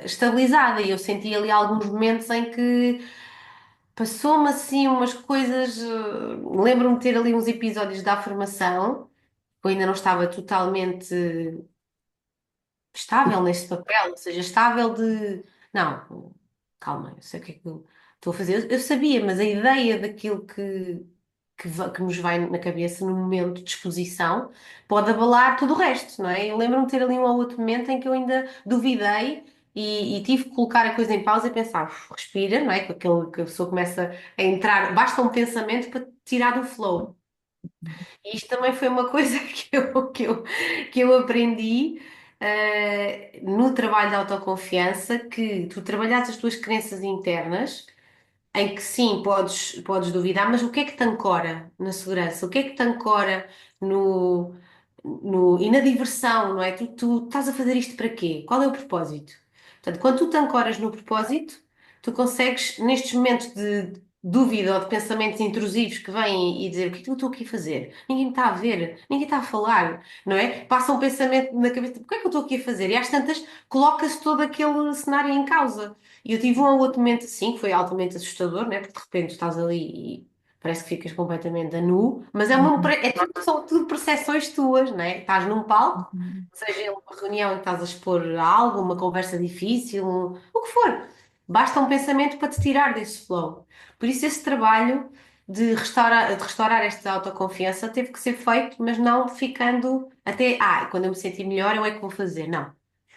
estabilizada. E eu senti ali alguns momentos em que passou-me assim umas coisas. Lembro-me de ter ali uns episódios da formação eu ainda não estava totalmente estável nesse papel, ou seja, estável de. Não, calma, eu sei o que é que eu estou a fazer. Eu sabia, mas a ideia daquilo que nos vai na cabeça no momento de exposição pode abalar tudo o resto, não é? Eu lembro-me de ter ali um ou outro momento em que eu ainda duvidei. E tive que colocar a coisa em pausa e pensar, "Uf, respira, não é? Com aquele que a pessoa começa a entrar, basta um pensamento para te tirar do flow. E isto também foi uma coisa que eu aprendi no trabalho de autoconfiança, que tu trabalhas as tuas crenças internas, em que sim, podes duvidar, mas o que é que te ancora na segurança? O que é que te ancora no, e na diversão, não é? Tu estás a fazer isto para quê? Qual é o propósito? Portanto, quando tu te ancoras no propósito, tu consegues, nestes momentos de dúvida ou de pensamentos intrusivos que vêm e dizer o que é que eu estou aqui a fazer? Ninguém me está a ver, ninguém está a falar, não é? Passa um pensamento na cabeça, o que é que eu estou aqui a fazer? E às tantas coloca-se todo aquele cenário em causa. E eu tive um ou outro momento assim, que foi altamente assustador, né? Porque de repente estás ali e parece que ficas completamente a nu, mas Uhum. são tudo percepções tuas, né? Estás num palco, Uhum. seja ele uma reunião em que estás a expor algo, uma conversa difícil, o que for. Basta um pensamento para te tirar desse flow. Por isso, esse trabalho de restaurar esta autoconfiança teve que ser feito, mas não ficando até, quando eu me sentir melhor, eu é que vou fazer. Não.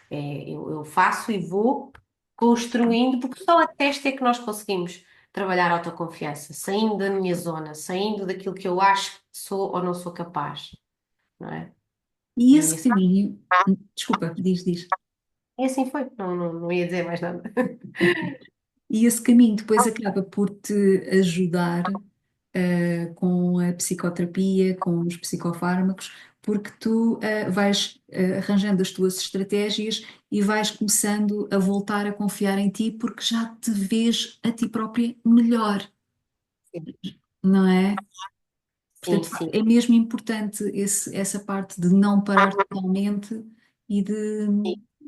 Eu faço e vou construindo, porque só a testa é que nós conseguimos trabalhar a autoconfiança, saindo da minha zona, saindo daquilo que eu acho que sou ou não sou capaz, não é? E E esse assim, caminho, desculpa, diz. e assim foi, não ia dizer mais nada. E esse caminho depois acaba por te ajudar, com a psicoterapia, com os psicofármacos, porque tu, vais, arranjando as tuas estratégias e vais começando a voltar a confiar em ti porque já te vês a ti própria melhor, Sim, não é? sim, Portanto, sim. é mesmo importante essa parte de não parar totalmente e de,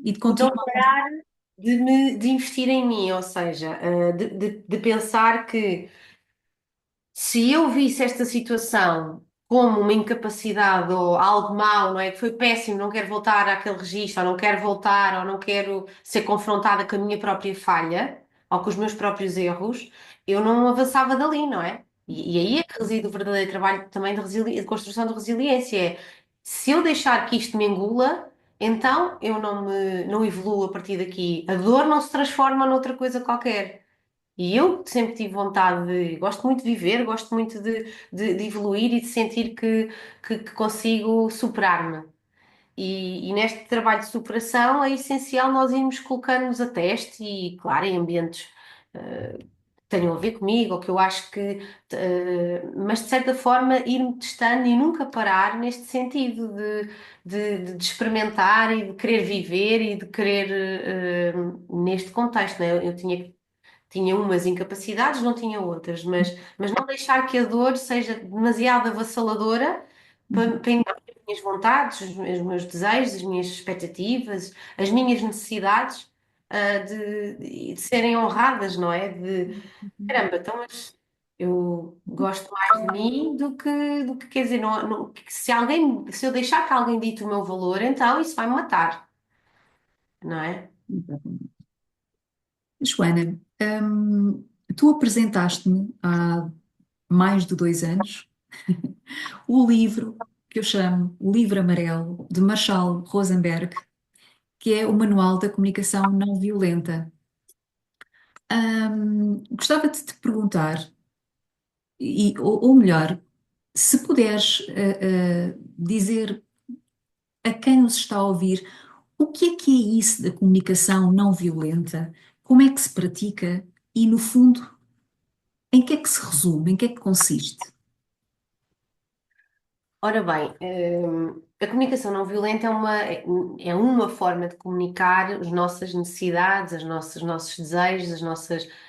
e de De não continuar. parar de investir em mim, ou seja, de pensar que se eu visse esta situação como uma incapacidade ou algo mau, não é? Que foi péssimo, não quero voltar àquele registro, ou não quero voltar, ou não quero ser confrontada com a minha própria falha, ou com os meus próprios erros, eu não avançava dali, não é? E aí é que reside o verdadeiro trabalho também de construção de resiliência. É, se eu deixar que isto me engula, então eu não evoluo a partir daqui. A dor não se transforma noutra coisa qualquer. E eu sempre tive vontade de. Gosto muito de viver, gosto muito de evoluir e de sentir que consigo superar-me. E neste trabalho de superação é essencial nós irmos colocando-nos a teste e, claro, em ambientes que tenham a ver comigo, ou que eu acho que. Mas de certa forma ir-me testando e nunca parar neste sentido de experimentar e de querer viver e de querer. Neste contexto, né? Eu tinha umas incapacidades, não tinha outras, mas não deixar que a dor seja demasiado avassaladora para enganar as minhas vontades, os meus desejos, as minhas expectativas, as minhas necessidades, de serem honradas, não é? Caramba, então, mas eu gosto mais de mim do que quer dizer, se eu deixar que alguém dite o meu valor, então isso vai me matar, não é? Joana, tu apresentaste-me há mais de 2 anos o livro que eu chamo O Livro Amarelo, de Marshall Rosenberg, que é o Manual da Comunicação Não Violenta. Gostava de te perguntar, ou melhor, se puderes dizer a quem nos está a ouvir o que é isso da comunicação não violenta, como é que se pratica e, no fundo, em que é que se resume, em que é que consiste? Ora bem, a comunicação não violenta é uma forma de comunicar as nossas necessidades, os nossos desejos,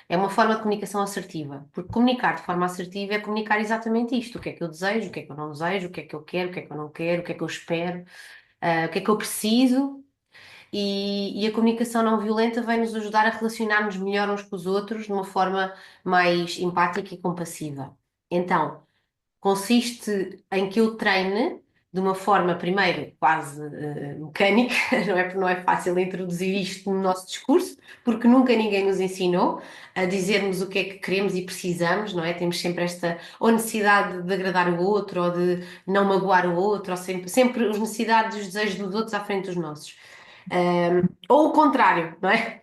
é uma forma de comunicação assertiva. Porque comunicar de forma assertiva é comunicar exatamente isto: o que é que eu desejo, o que é que eu não desejo, o que é que eu quero, o que é que eu não quero, o que é que eu espero, o que é que eu preciso. E a comunicação não violenta vai nos ajudar a relacionar-nos melhor uns com os outros de uma forma mais empática e compassiva. Então, consiste em que eu treine de uma forma, primeiro, quase mecânica, não é? Porque não é fácil introduzir isto no nosso discurso, porque nunca ninguém nos ensinou a dizermos o que é que queremos e precisamos, não é? Temos sempre esta ou necessidade de agradar o outro, ou de não magoar o outro, ou sempre as necessidades e os desejos dos outros à frente dos nossos. Ou o contrário, não é?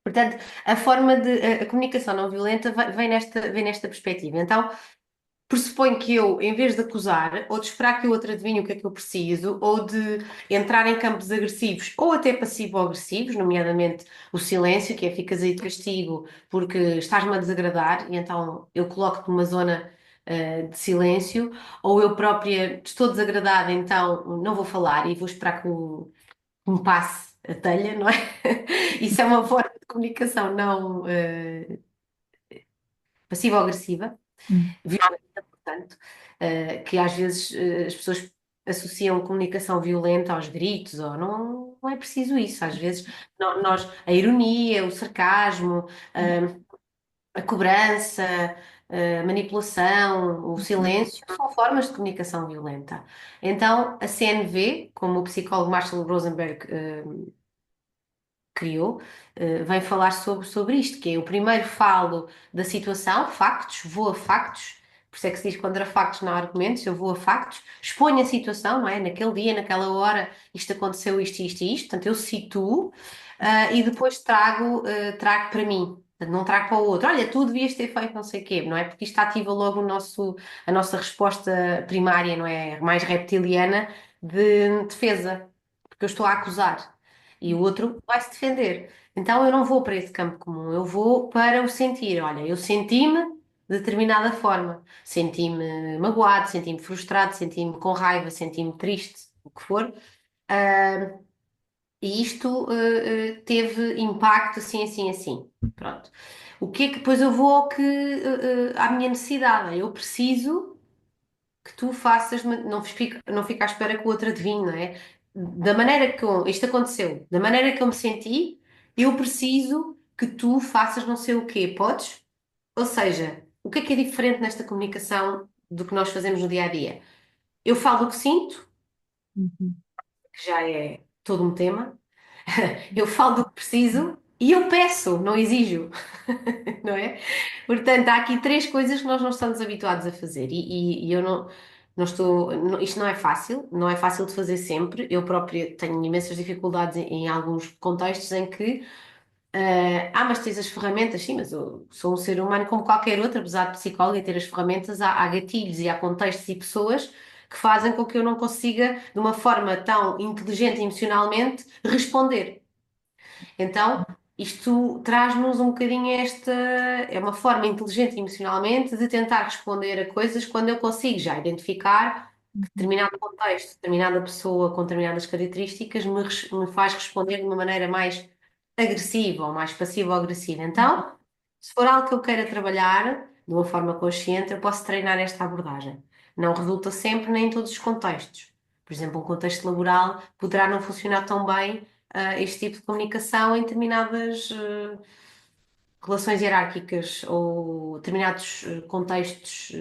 Portanto, a forma de a comunicação não violenta vem nesta perspectiva. Então, pressupõe que eu, em vez de acusar, ou de esperar que o outro adivinhe o que é que eu preciso, ou de entrar em campos agressivos, ou até passivo-agressivos, nomeadamente o silêncio, que é ficas aí de castigo porque estás-me a desagradar, e então eu coloco-te numa zona de silêncio, ou eu própria estou desagradada, então não vou falar e vou esperar que me passe a telha, não é? Isso é uma forma de comunicação não passivo-agressiva, Hum. violenta, portanto, que às vezes as pessoas associam comunicação violenta aos gritos, ou não é preciso isso. Às vezes nós, a ironia, o sarcasmo, a cobrança, a manipulação, o silêncio, são formas de comunicação violenta. Então, a CNV, como o psicólogo Marshall Rosenberg criou, vem falar sobre isto, que é o primeiro falo da situação, factos, vou a factos, por isso é que se diz contra factos não há argumentos, eu vou a factos, exponho a situação, não é? Naquele dia, naquela hora, isto aconteceu, isto e isto, portanto eu situo, e depois trago para mim. Portanto, não trago para o outro, olha, tu devias ter feito não sei o quê, não é? Porque isto ativa logo a nossa resposta primária, não é? Mais reptiliana de defesa, porque eu estou a acusar e o outro vai se defender. Então eu não vou para esse campo comum, eu vou para o sentir. Olha, eu senti-me de determinada forma, senti-me magoado, senti-me frustrado, senti-me com raiva, senti-me triste, o que for. Ah, e isto teve impacto assim, assim, assim. Pronto. O que é que depois eu vou ao à minha necessidade? Eu preciso que tu faças, não fica à espera que o outro adivinhe, não é? Da maneira isto aconteceu, da maneira que eu me senti, eu preciso que tu faças não sei o quê, podes? Ou seja, o que é diferente nesta comunicação do que nós fazemos no dia a dia? Eu falo o que sinto, Uhum. que já é todo um tema, eu falo do que preciso e eu peço, não exijo, não é? Portanto, há aqui três coisas que nós não estamos habituados a fazer e eu não estou. Isto não é fácil, não é fácil de fazer sempre. Eu própria tenho imensas dificuldades em alguns contextos em que. Mas tens as ferramentas, sim, mas eu sou um ser humano como qualquer outro, apesar de psicóloga e ter as ferramentas, há gatilhos e há contextos e pessoas que fazem com que eu não consiga, de uma forma tão inteligente emocionalmente, responder. Então, isto traz-nos um bocadinho é uma forma inteligente emocionalmente de tentar responder a coisas quando eu consigo já identificar que Uhum. determinado contexto, determinada pessoa com determinadas características me faz responder de uma maneira mais agressiva ou mais passiva ou agressiva. Então, se for algo que eu queira trabalhar de uma forma consciente, eu posso treinar esta abordagem. Não resulta sempre nem em todos os contextos. Por exemplo, um contexto laboral poderá não funcionar tão bem este tipo de comunicação em determinadas relações hierárquicas ou determinados contextos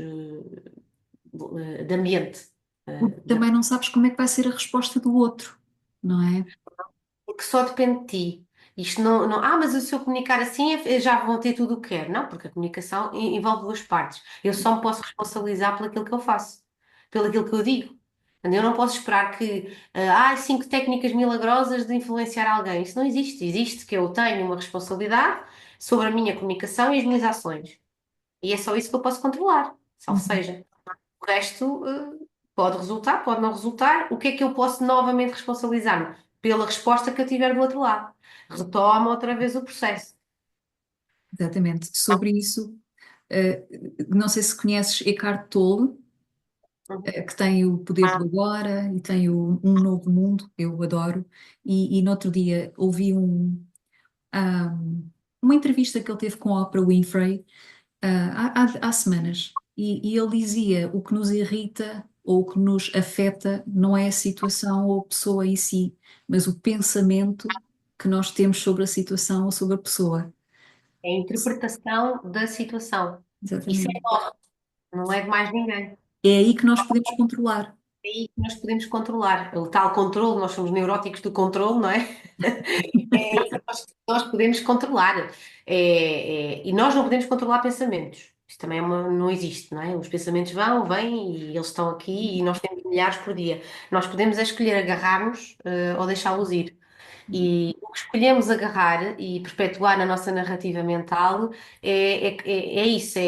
de ambiente. Porque também não sabes como é que vai ser a resposta do outro, não é? Porque só depende de ti. Isto mas se eu comunicar assim, já vão ter tudo o que quero. Não, porque a comunicação envolve duas partes. Eu só me posso responsabilizar pelo aquilo que eu faço, pelo aquilo que eu digo. Portanto, eu não posso esperar que há cinco técnicas milagrosas de influenciar alguém. Isso não existe. Existe que eu tenho uma responsabilidade sobre a minha comunicação e as minhas ações. E é só isso que eu posso controlar. Salvo Uhum. seja. O resto, pode resultar, pode não resultar. O que é que eu posso novamente responsabilizar-me? Pela resposta que eu tiver do outro lado. Retoma outra vez o processo. Exatamente. Sobre isso, eh, não sei se conheces Eckhart Tolle, que tem o Poder do Agora e tem o Um Novo Mundo, eu adoro. E no outro dia ouvi ah, uma entrevista que ele teve com a Oprah Winfrey, há semanas. E ele dizia: o que nos irrita ou o que nos afeta não é a situação ou a pessoa em si, mas o pensamento que nós temos sobre a situação ou sobre a pessoa. É a interpretação da situação. Isso é Exatamente. nosso, não é de mais ninguém. É aí que nós podemos controlar. aí que nós podemos controlar. O tal controle, nós somos neuróticos do controle, não é? É isso que nós podemos controlar. E nós não podemos controlar pensamentos. Isto também não existe, não é? Os pensamentos vão, vêm e eles estão aqui e nós temos milhares por dia. Nós podemos é escolher agarrar-nos, ou deixá-los ir. E o que escolhemos agarrar e perpetuar na nossa narrativa mental é isso,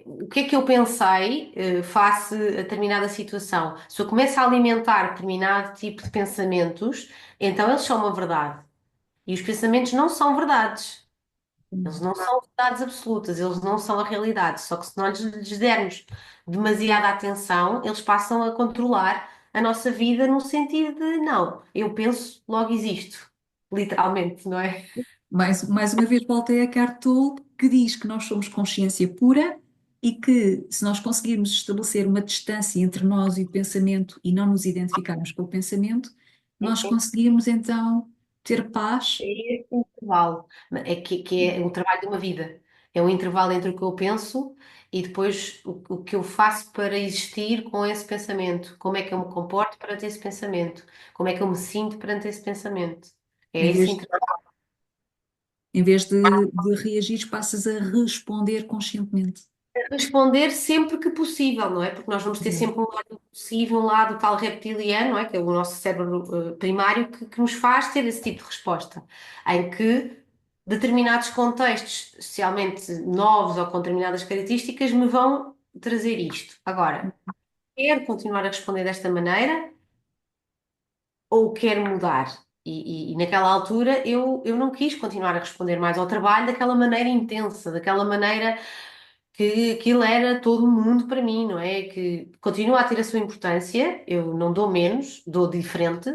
o que é que eu pensei face a determinada situação. Se eu começo a alimentar determinado tipo de pensamentos, então eles são uma verdade. E os pensamentos não são verdades. Eles não são verdades absolutas, eles não são a realidade. Só que se nós lhes dermos demasiada atenção, eles passam a controlar a nossa vida no sentido de, não, eu penso, logo existo. Literalmente, não é? Mais uma vez voltei a Eckhart Tolle, que diz que nós somos consciência pura e que se nós conseguirmos estabelecer uma distância entre nós e o pensamento e não nos identificarmos com o pensamento, Sim, nós sim. conseguimos então ter paz. É esse intervalo, que é o trabalho de uma vida. É o intervalo entre o que eu penso e depois o que eu faço para existir com esse pensamento. Como é que eu me comporto perante esse pensamento? Como é que eu me sinto perante esse pensamento? É Em esse vez, intervalo. em vez de reagir, passas a responder conscientemente. Responder sempre que possível, não é? Porque nós vamos ter Exato. sempre um lado possível, um lado tal reptiliano, não é? Que é o nosso cérebro primário, que nos faz ter esse tipo de resposta, em que determinados contextos, especialmente novos ou com determinadas características, me vão trazer isto. Agora, quero continuar a responder desta maneira ou quero mudar? E naquela altura eu não quis continuar a responder mais ao trabalho daquela maneira intensa, daquela maneira que aquilo era todo um mundo para mim, não é? Que continua a ter a sua importância, eu não dou menos, dou diferente,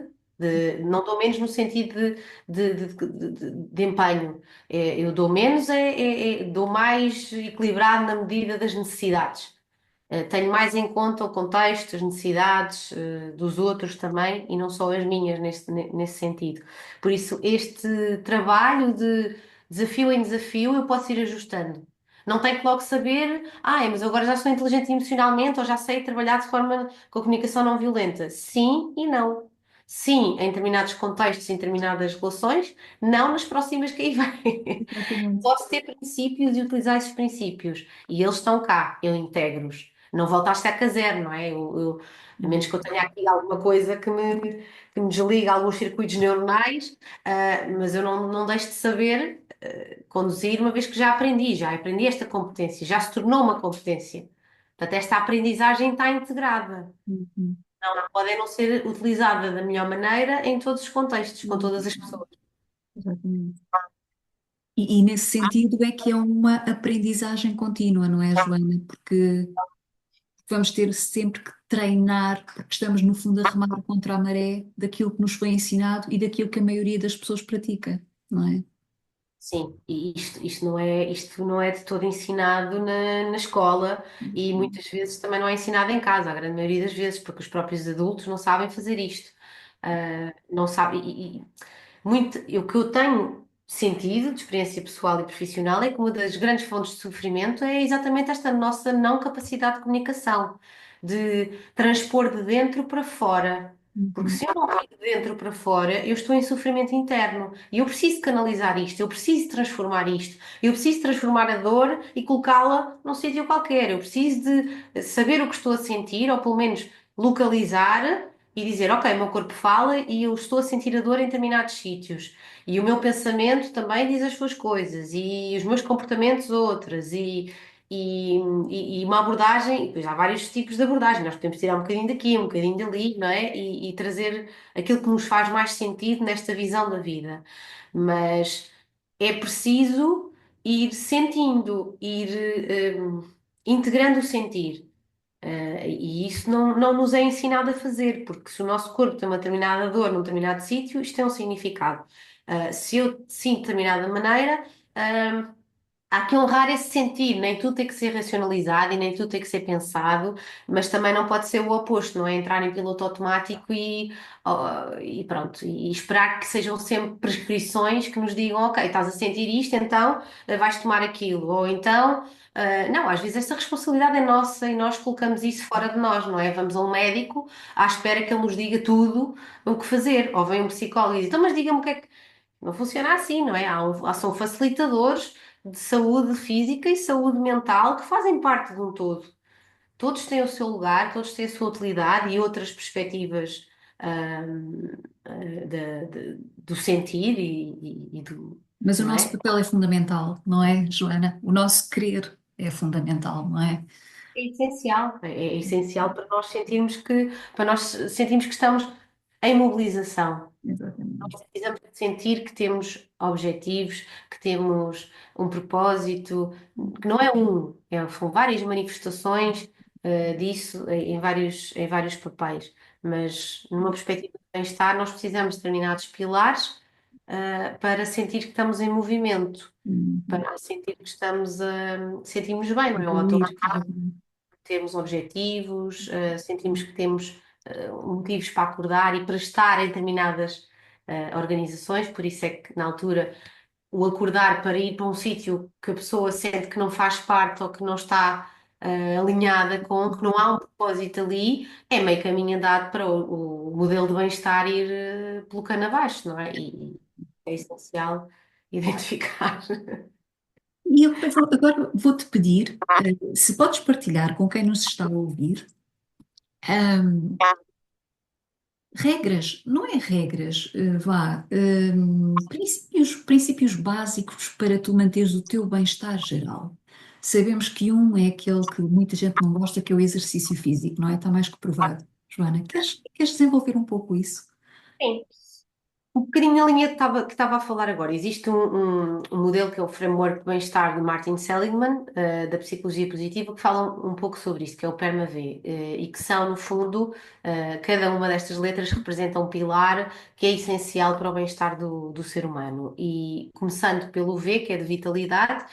não dou menos no sentido de empenho. Eu dou menos, dou mais equilibrado na medida das necessidades. Tenho mais em conta o contexto, as necessidades, dos outros também e não só as minhas nesse sentido. Por isso, este trabalho de desafio em desafio eu posso ir ajustando. Não tenho que logo saber, mas eu agora já sou inteligente emocionalmente ou já sei trabalhar de forma com a comunicação não violenta. Sim e não. Sim, em determinados contextos, em determinadas relações, não nas próximas que aí vêm. Exatamente. Posso ter princípios e utilizar esses princípios. E eles estão cá, eu integro-os. Não volto a estaca zero, não é? A menos que eu tenha aqui alguma coisa que me desliga alguns circuitos neuronais, mas eu não deixo de saber, conduzir, uma vez que já aprendi esta competência, já se tornou uma competência. Portanto, esta aprendizagem está integrada. Uhum. Não pode não ser utilizada da melhor maneira em todos os contextos, com todas as pessoas. Exatamente. E nesse sentido é que é uma aprendizagem contínua, não é, Joana? Porque vamos ter sempre que treinar, porque estamos, no fundo, a remar contra a maré daquilo que nos foi ensinado e daquilo que a maioria das pessoas pratica, não é? Sim, e isto não é de todo ensinado na escola e muitas vezes também não é ensinado em casa, a grande maioria das vezes, porque os próprios adultos não sabem fazer isto. Não sabem, muito, o que eu tenho sentido de experiência pessoal e profissional é que uma das grandes fontes de sofrimento é exatamente esta nossa não capacidade de comunicação, de transpor de dentro para fora. Porque Uhum. se eu não vir de dentro para fora, eu estou em sofrimento interno e eu preciso canalizar isto, eu preciso transformar isto, eu preciso transformar a dor e colocá-la num sítio qualquer. Eu preciso de saber o que estou a sentir, ou pelo menos localizar e dizer, ok, o meu corpo fala e eu estou a sentir a dor em determinados sítios. E o meu pensamento também diz as suas coisas, e os meus comportamentos outras, e, e uma abordagem, e depois há vários tipos de abordagem, nós podemos tirar um bocadinho daqui, um bocadinho dali, não é? E trazer aquilo que nos faz mais sentido nesta visão da vida. Mas é preciso ir sentindo, integrando o sentir. E isso não nos é ensinado a fazer, porque se o nosso corpo tem uma determinada dor num determinado sítio, isto tem um significado. Se eu sinto de determinada maneira, há que honrar esse sentir, nem tudo tem que ser racionalizado e nem tudo tem que ser pensado, mas também não pode ser o oposto, não é? Entrar em piloto automático e pronto, e esperar que sejam sempre prescrições que nos digam, ok, estás a sentir isto, então vais tomar aquilo, ou então, não, às vezes essa responsabilidade é nossa e nós colocamos isso fora de nós, não é? Vamos a um médico à espera que ele nos diga tudo o que fazer, ou vem um psicólogo e diz, então, mas diga-me o que é que. Não funciona assim, não é? São facilitadores de saúde física e saúde mental que fazem parte de um todo. Todos têm o seu lugar, todos têm a sua utilidade e outras perspectivas do sentir e do, Mas o não nosso é? papel é fundamental, não é, Joana? O nosso querer é fundamental, não é? É essencial, é essencial para nós sentirmos que estamos em mobilização. Exatamente. Nós precisamos de sentir que temos objetivos, que temos um propósito, que não é um, são várias manifestações disso em vários papéis. Mas numa perspectiva de bem-estar, nós precisamos de determinados pilares para sentir que estamos em movimento, Uhum. para sentir que estamos sentimos bem, não é? O Evoluir, exatamente. temos objetivos, sentimos que temos motivos para acordar e para estar em determinadas organizações, por isso é que na altura o acordar para ir para um sítio que a pessoa sente que não faz parte ou que não está alinhada com, que não há um propósito ali, é meio caminho andado para o modelo de bem-estar ir pelo cano abaixo, não é? E é essencial identificar. E eu agora vou-te pedir, se podes partilhar com quem nos está a ouvir, ahm, regras, não é regras, princípios básicos para tu manteres o teu bem-estar geral. Sabemos que um é aquele que muita gente não gosta, que é o exercício físico, não é? Está mais que provado. Joana, queres desenvolver um pouco isso? Sim. Um bocadinho na linha que estava a falar agora. Existe um modelo que é o Framework de Bem-Estar de Martin Seligman, da Psicologia Positiva, que fala um pouco sobre isto, que é o PERMA-V, e que são, no fundo, cada uma destas letras representa um pilar que é essencial para o bem-estar do ser humano. E começando pelo V, que é de vitalidade,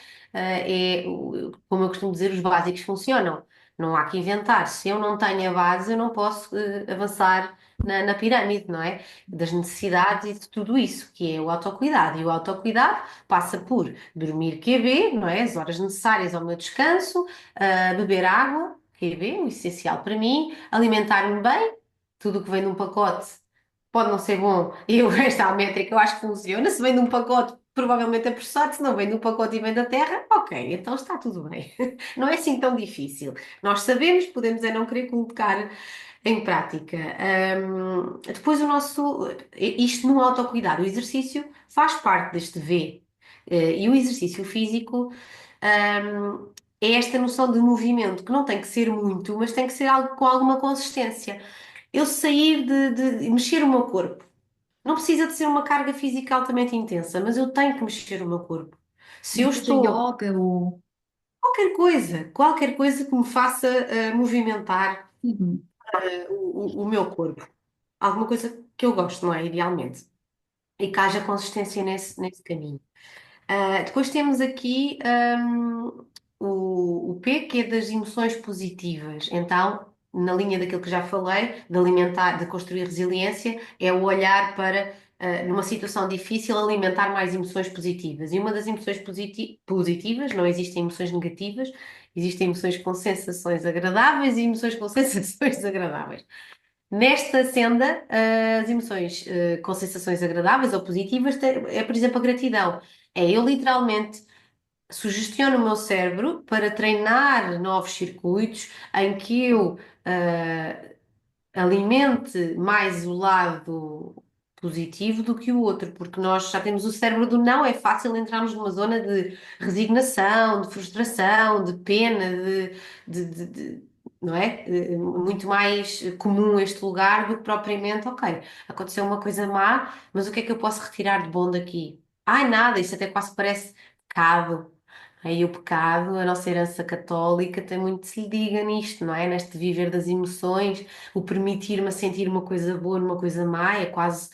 como eu costumo dizer, os básicos funcionam. Não há que inventar. Se eu não tenho a base, eu não posso, avançar na pirâmide, não é? Das necessidades e de tudo isso, que é o autocuidado. E o autocuidado passa por dormir QB, não é? As horas necessárias ao meu descanso, beber água, QB, o essencial para mim, alimentar-me bem, tudo o que vem num pacote pode não ser bom. Esta é a métrica eu acho que funciona. Se vem de um pacote, provavelmente é processado. Se não vem de um pacote e vem da terra, ok, então está tudo bem. Não é assim tão difícil. Nós sabemos, podemos é não querer colocar em prática. Depois isto no autocuidado, o exercício faz parte deste V. E o exercício físico, é esta noção de movimento, que não tem que ser muito, mas tem que ser algo com alguma consistência. Eu sair de mexer o meu corpo. Não precisa de ser uma carga física altamente intensa, mas eu tenho que mexer o meu corpo. Se Nem eu que seja estou, yoga ou. qualquer coisa que me faça movimentar Uhum. o meu corpo. Alguma coisa que eu gosto, não é? Idealmente. E que haja consistência nesse caminho. Depois temos aqui o P, que é das emoções positivas. Então, na linha daquilo que já falei, de alimentar, de construir resiliência, é o olhar para, numa situação difícil, alimentar mais emoções positivas. E uma das emoções positivas, não existem emoções negativas, existem emoções com sensações agradáveis e emoções com sensações desagradáveis. Nesta senda, as emoções com sensações agradáveis ou positivas é, por exemplo, a gratidão. É eu literalmente sugestiono o meu cérebro para treinar novos circuitos em que eu alimente mais o lado positivo do que o outro, porque nós já temos o cérebro do não, é fácil entrarmos numa zona de resignação, de frustração, de pena, não é? Muito mais comum este lugar do que propriamente, ok, aconteceu uma coisa má, mas o que é que eu posso retirar de bom daqui? Ai, nada, isso até quase parece pecado. Aí o pecado, a nossa herança católica tem muito que se lhe diga nisto, não é? Neste viver das emoções, o permitir-me sentir uma coisa boa numa coisa má é quase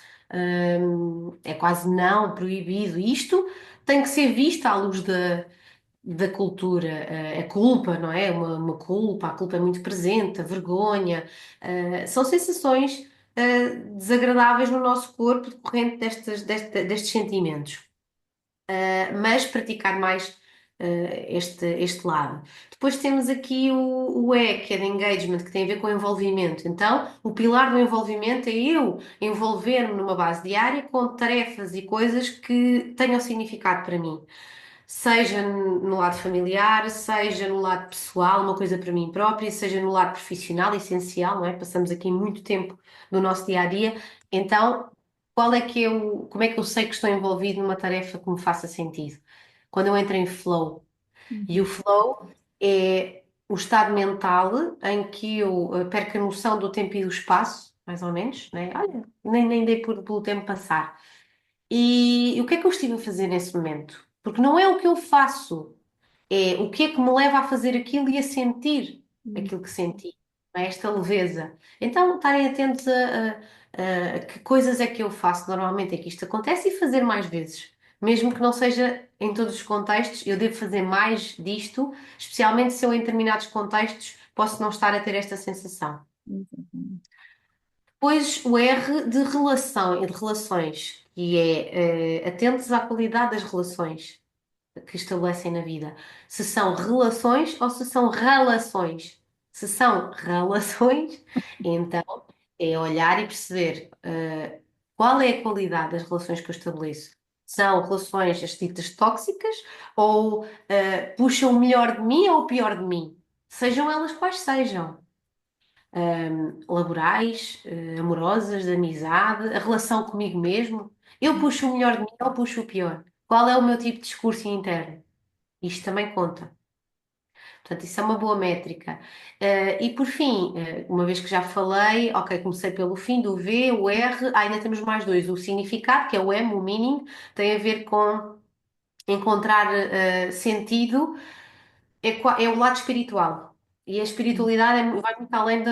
não, proibido. Isto tem que ser visto à luz da cultura, a culpa, não é? Uma culpa, a culpa é muito presente, a vergonha, são sensações desagradáveis no nosso corpo decorrente destes sentimentos. Mas praticar mais este lado. Depois temos aqui o E, que é de engagement, que tem a ver com o envolvimento. Então, o pilar do envolvimento é eu envolver-me numa base diária com tarefas e coisas que tenham significado para mim. Seja no lado familiar, seja no lado pessoal, uma coisa para mim própria, seja no lado profissional, essencial, não é? Passamos aqui muito tempo do nosso dia a dia. Então, como é que eu sei que estou envolvido numa tarefa que me faça sentido? Quando eu entro em flow. E o Uhum. flow é o estado mental em que eu perco a noção do tempo e do espaço, mais ou menos, né? Olha, nem dei pelo tempo passar. E o que é que eu estive a fazer nesse momento? Porque não é o que eu faço, é o que é que me leva a fazer aquilo e a sentir Uhum. aquilo que senti, não é? Esta leveza. Então, estarem atentos a que coisas é que eu faço normalmente, é que isto acontece e fazer mais vezes. Mesmo que não seja em todos os contextos, eu devo fazer mais disto, especialmente se eu em determinados contextos posso não estar a ter esta sensação. Exatamente. Depois o R de relação e de relações, que é atentos à qualidade das relações que estabelecem na vida. Se são relações ou se são relações. Se são relações, então é olhar e perceber qual é a qualidade das relações que eu estabeleço. São relações as ditas tóxicas ou puxam o melhor de mim ou o pior de mim? Sejam elas quais sejam. Laborais, amorosas, de amizade, a relação comigo mesmo. Eu puxo o melhor de mim ou puxo o pior? Qual é o meu tipo de discurso interno? Isto também conta. Portanto, isso é uma boa métrica. E por fim, uma vez que já falei, ok, comecei pelo fim do V, o R, ainda temos mais dois. O significado, que é o M, o meaning, tem a ver com encontrar sentido, é o lado espiritual. E a espiritualidade vai muito além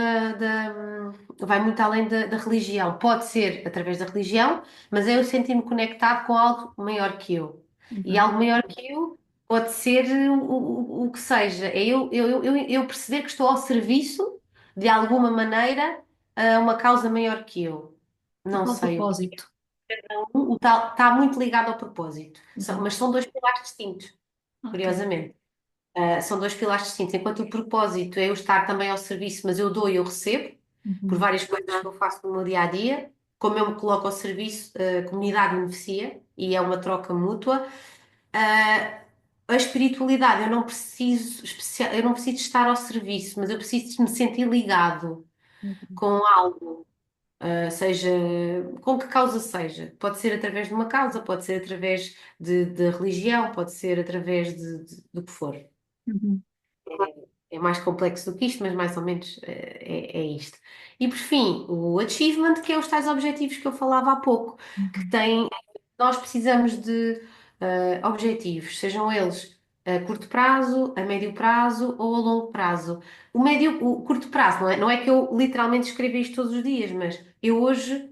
vai muito além da religião. Pode ser através da religião, mas é eu sentir-me conectado com algo maior que eu. E Exato. algo maior que eu pode ser o que seja. É eu perceber que estou ao serviço, de alguma maneira, a uma causa maior que eu. O Não tal sei o que propósito. é. O tal está muito ligado ao propósito. Exato. Mas são dois pilares distintos, Ok. curiosamente. São dois pilares distintos. Enquanto o propósito é eu estar também ao serviço, mas eu dou e eu recebo, por Uhum. várias coisas que eu faço no meu dia a dia. Como eu me coloco ao serviço, a comunidade beneficia e é uma troca mútua. Ah, a espiritualidade, eu não preciso estar ao serviço, mas eu preciso de me sentir ligado Uhum. com algo, seja com que causa seja. Pode ser através de uma causa, pode ser através de religião, pode ser através do que for. Uhum. É mais complexo do que isto, mas mais ou menos é isto. E por fim, o achievement, que é os tais objetivos que eu falava há pouco, que Uhum. tem, nós precisamos de objetivos, sejam eles a curto prazo, a médio prazo ou a longo prazo. O curto prazo, não é que eu literalmente escreva isto todos os dias, mas eu hoje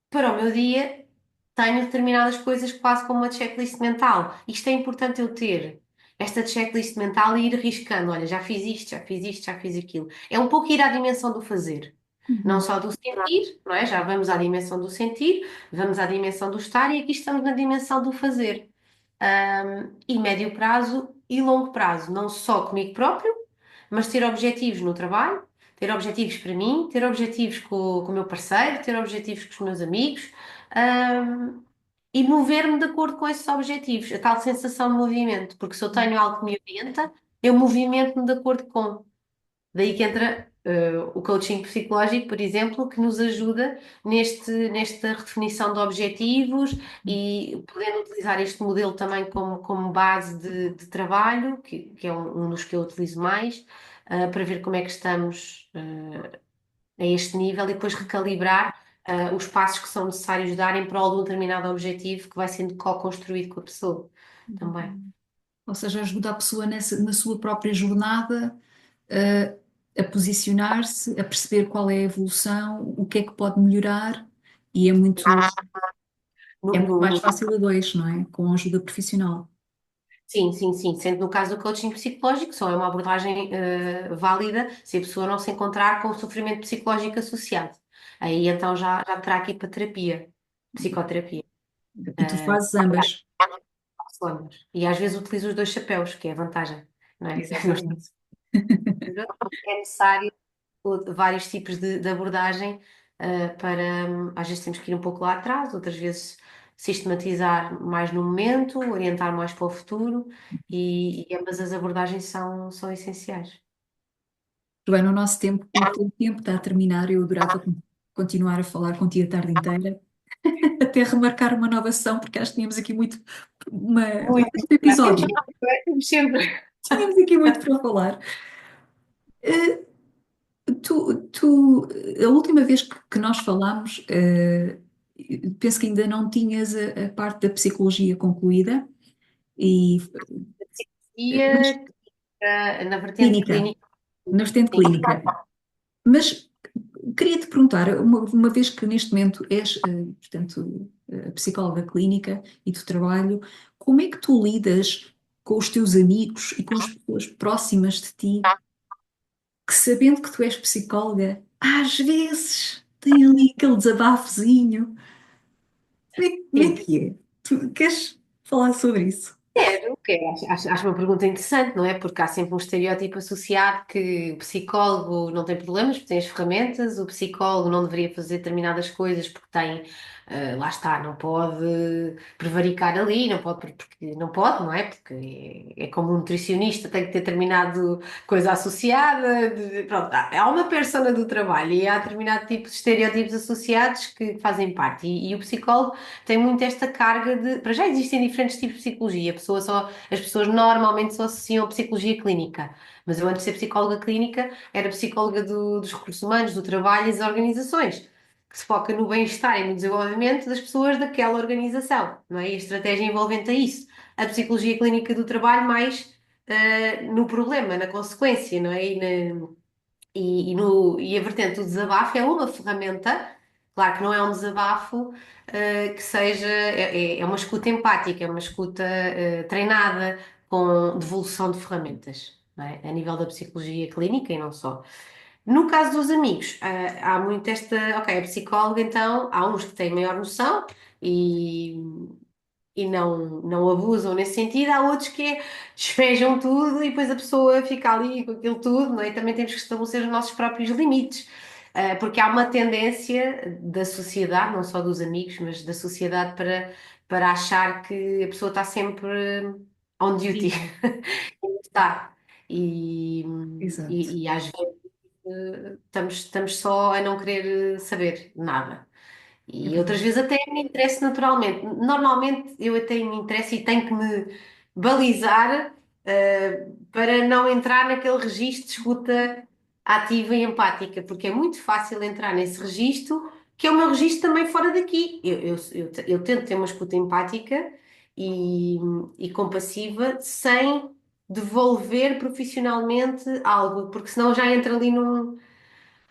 para o meu dia, tenho determinadas coisas quase como uma checklist mental. Isto é importante eu ter. Esta checklist mental e ir riscando. Olha, já fiz isto, já fiz isto, já fiz aquilo. É um pouco ir à dimensão do fazer. Não Uhum. só do sentir, não é? Já vamos à dimensão do sentir, vamos à dimensão do estar e aqui estamos na dimensão do fazer. E médio prazo e longo prazo. Não só comigo próprio, mas ter objetivos no trabalho, ter objetivos para mim, ter objetivos com o meu parceiro, ter objetivos com os meus amigos, hum, e mover-me de acordo com esses objetivos, a tal sensação de movimento, porque se eu tenho algo que me orienta, eu movimento-me de acordo com. Daí que entra o coaching psicológico, por exemplo, que nos ajuda nesta redefinição de objetivos e podendo utilizar este modelo também como base de trabalho, que é um dos que eu utilizo mais, para ver como é que estamos a este nível e depois recalibrar os passos que são necessários dar em prol de um determinado objetivo que vai sendo co-construído com a pessoa também. Exatamente. Ou seja, ajuda a pessoa na sua própria jornada, a posicionar-se, a perceber qual é a evolução, o que é que pode melhorar, e é No, muito mais no- fácil a dois, não é? Com a ajuda profissional. Sim, sim, sim. Sendo no caso do coaching psicológico, só é uma abordagem válida se a pessoa não se encontrar com o sofrimento psicológico associado. Aí então já terá que ir para terapia, psicoterapia. E tu eh, fazes ambas. Zonas. E às vezes utilizo os dois chapéus, que é a vantagem, não é? Exatamente. É necessário vários tipos de abordagem para, às vezes temos que ir um pouco lá atrás, outras vezes sistematizar mais no momento, orientar mais para o futuro e ambas as abordagens são essenciais. Bem, no nosso tempo, o teu tempo está a terminar, eu adorava continuar a falar contigo a tarde inteira, até remarcar uma nova sessão, porque acho que tínhamos aqui Muito. este episódio, Temos sempre. tínhamos aqui muito para falar. Eh, a última vez que nós falámos, penso que ainda não tinhas a parte da psicologia concluída, e, mas Psicologia, na vertente clínica, clínica, na vertente sim. clínica. Mas queria-te perguntar, uma vez que neste momento és, portanto, psicóloga clínica e do trabalho, como é que tu lidas com os teus amigos e com as pessoas próximas de ti, que sabendo que tu és psicóloga, às vezes tem ali aquele desabafozinho? Como é Sim. que é? Tu queres falar sobre isso? Quero. Acho uma pergunta interessante, não é? Porque há sempre um estereótipo associado que o psicólogo não tem problemas porque tem as ferramentas, o psicólogo não deveria fazer determinadas coisas porque tem, lá está, não pode prevaricar ali, não pode, porque não pode, não é? Porque é como um nutricionista, tem que ter determinado coisa associada, pronto, há uma persona do trabalho e há determinado tipo de estereótipos associados que fazem parte e o psicólogo tem muito esta carga de. Para já existem diferentes tipos de psicologia. As pessoas normalmente só associam a psicologia clínica. Mas eu, antes de ser psicóloga clínica, era psicóloga dos recursos humanos, do trabalho e das organizações, que se foca no bem-estar e no desenvolvimento das pessoas daquela organização, não é? E a estratégia envolvente a isso. A psicologia clínica do trabalho, mais no problema, na consequência, não é? E a vertente do desabafo é uma ferramenta, claro que não é um desabafo que seja, é uma escuta empática, é uma escuta treinada com devolução de ferramentas, não é? A nível da psicologia clínica e não só. No caso dos amigos, há muito esta, ok, a psicóloga então, há uns que têm maior noção e e não abusam nesse sentido, há outros que despejam tudo e depois a pessoa fica ali com aquilo tudo, não é? E também temos que estabelecer os nossos próprios limites, porque há uma tendência da sociedade, não só dos amigos, mas da sociedade para achar que a pessoa está sempre on duty, Sim. está. E, Exato. e às vezes estamos só a não querer saber nada. É E outras verdade. vezes até me interessa naturalmente. Normalmente eu até me interesso e tenho que me balizar, para não entrar naquele registro de escuta ativa e empática, porque é muito fácil entrar nesse registro, que é o meu registro também fora daqui. Eu tento ter uma escuta empática e, e compassiva sem devolver profissionalmente algo, porque senão já entra ali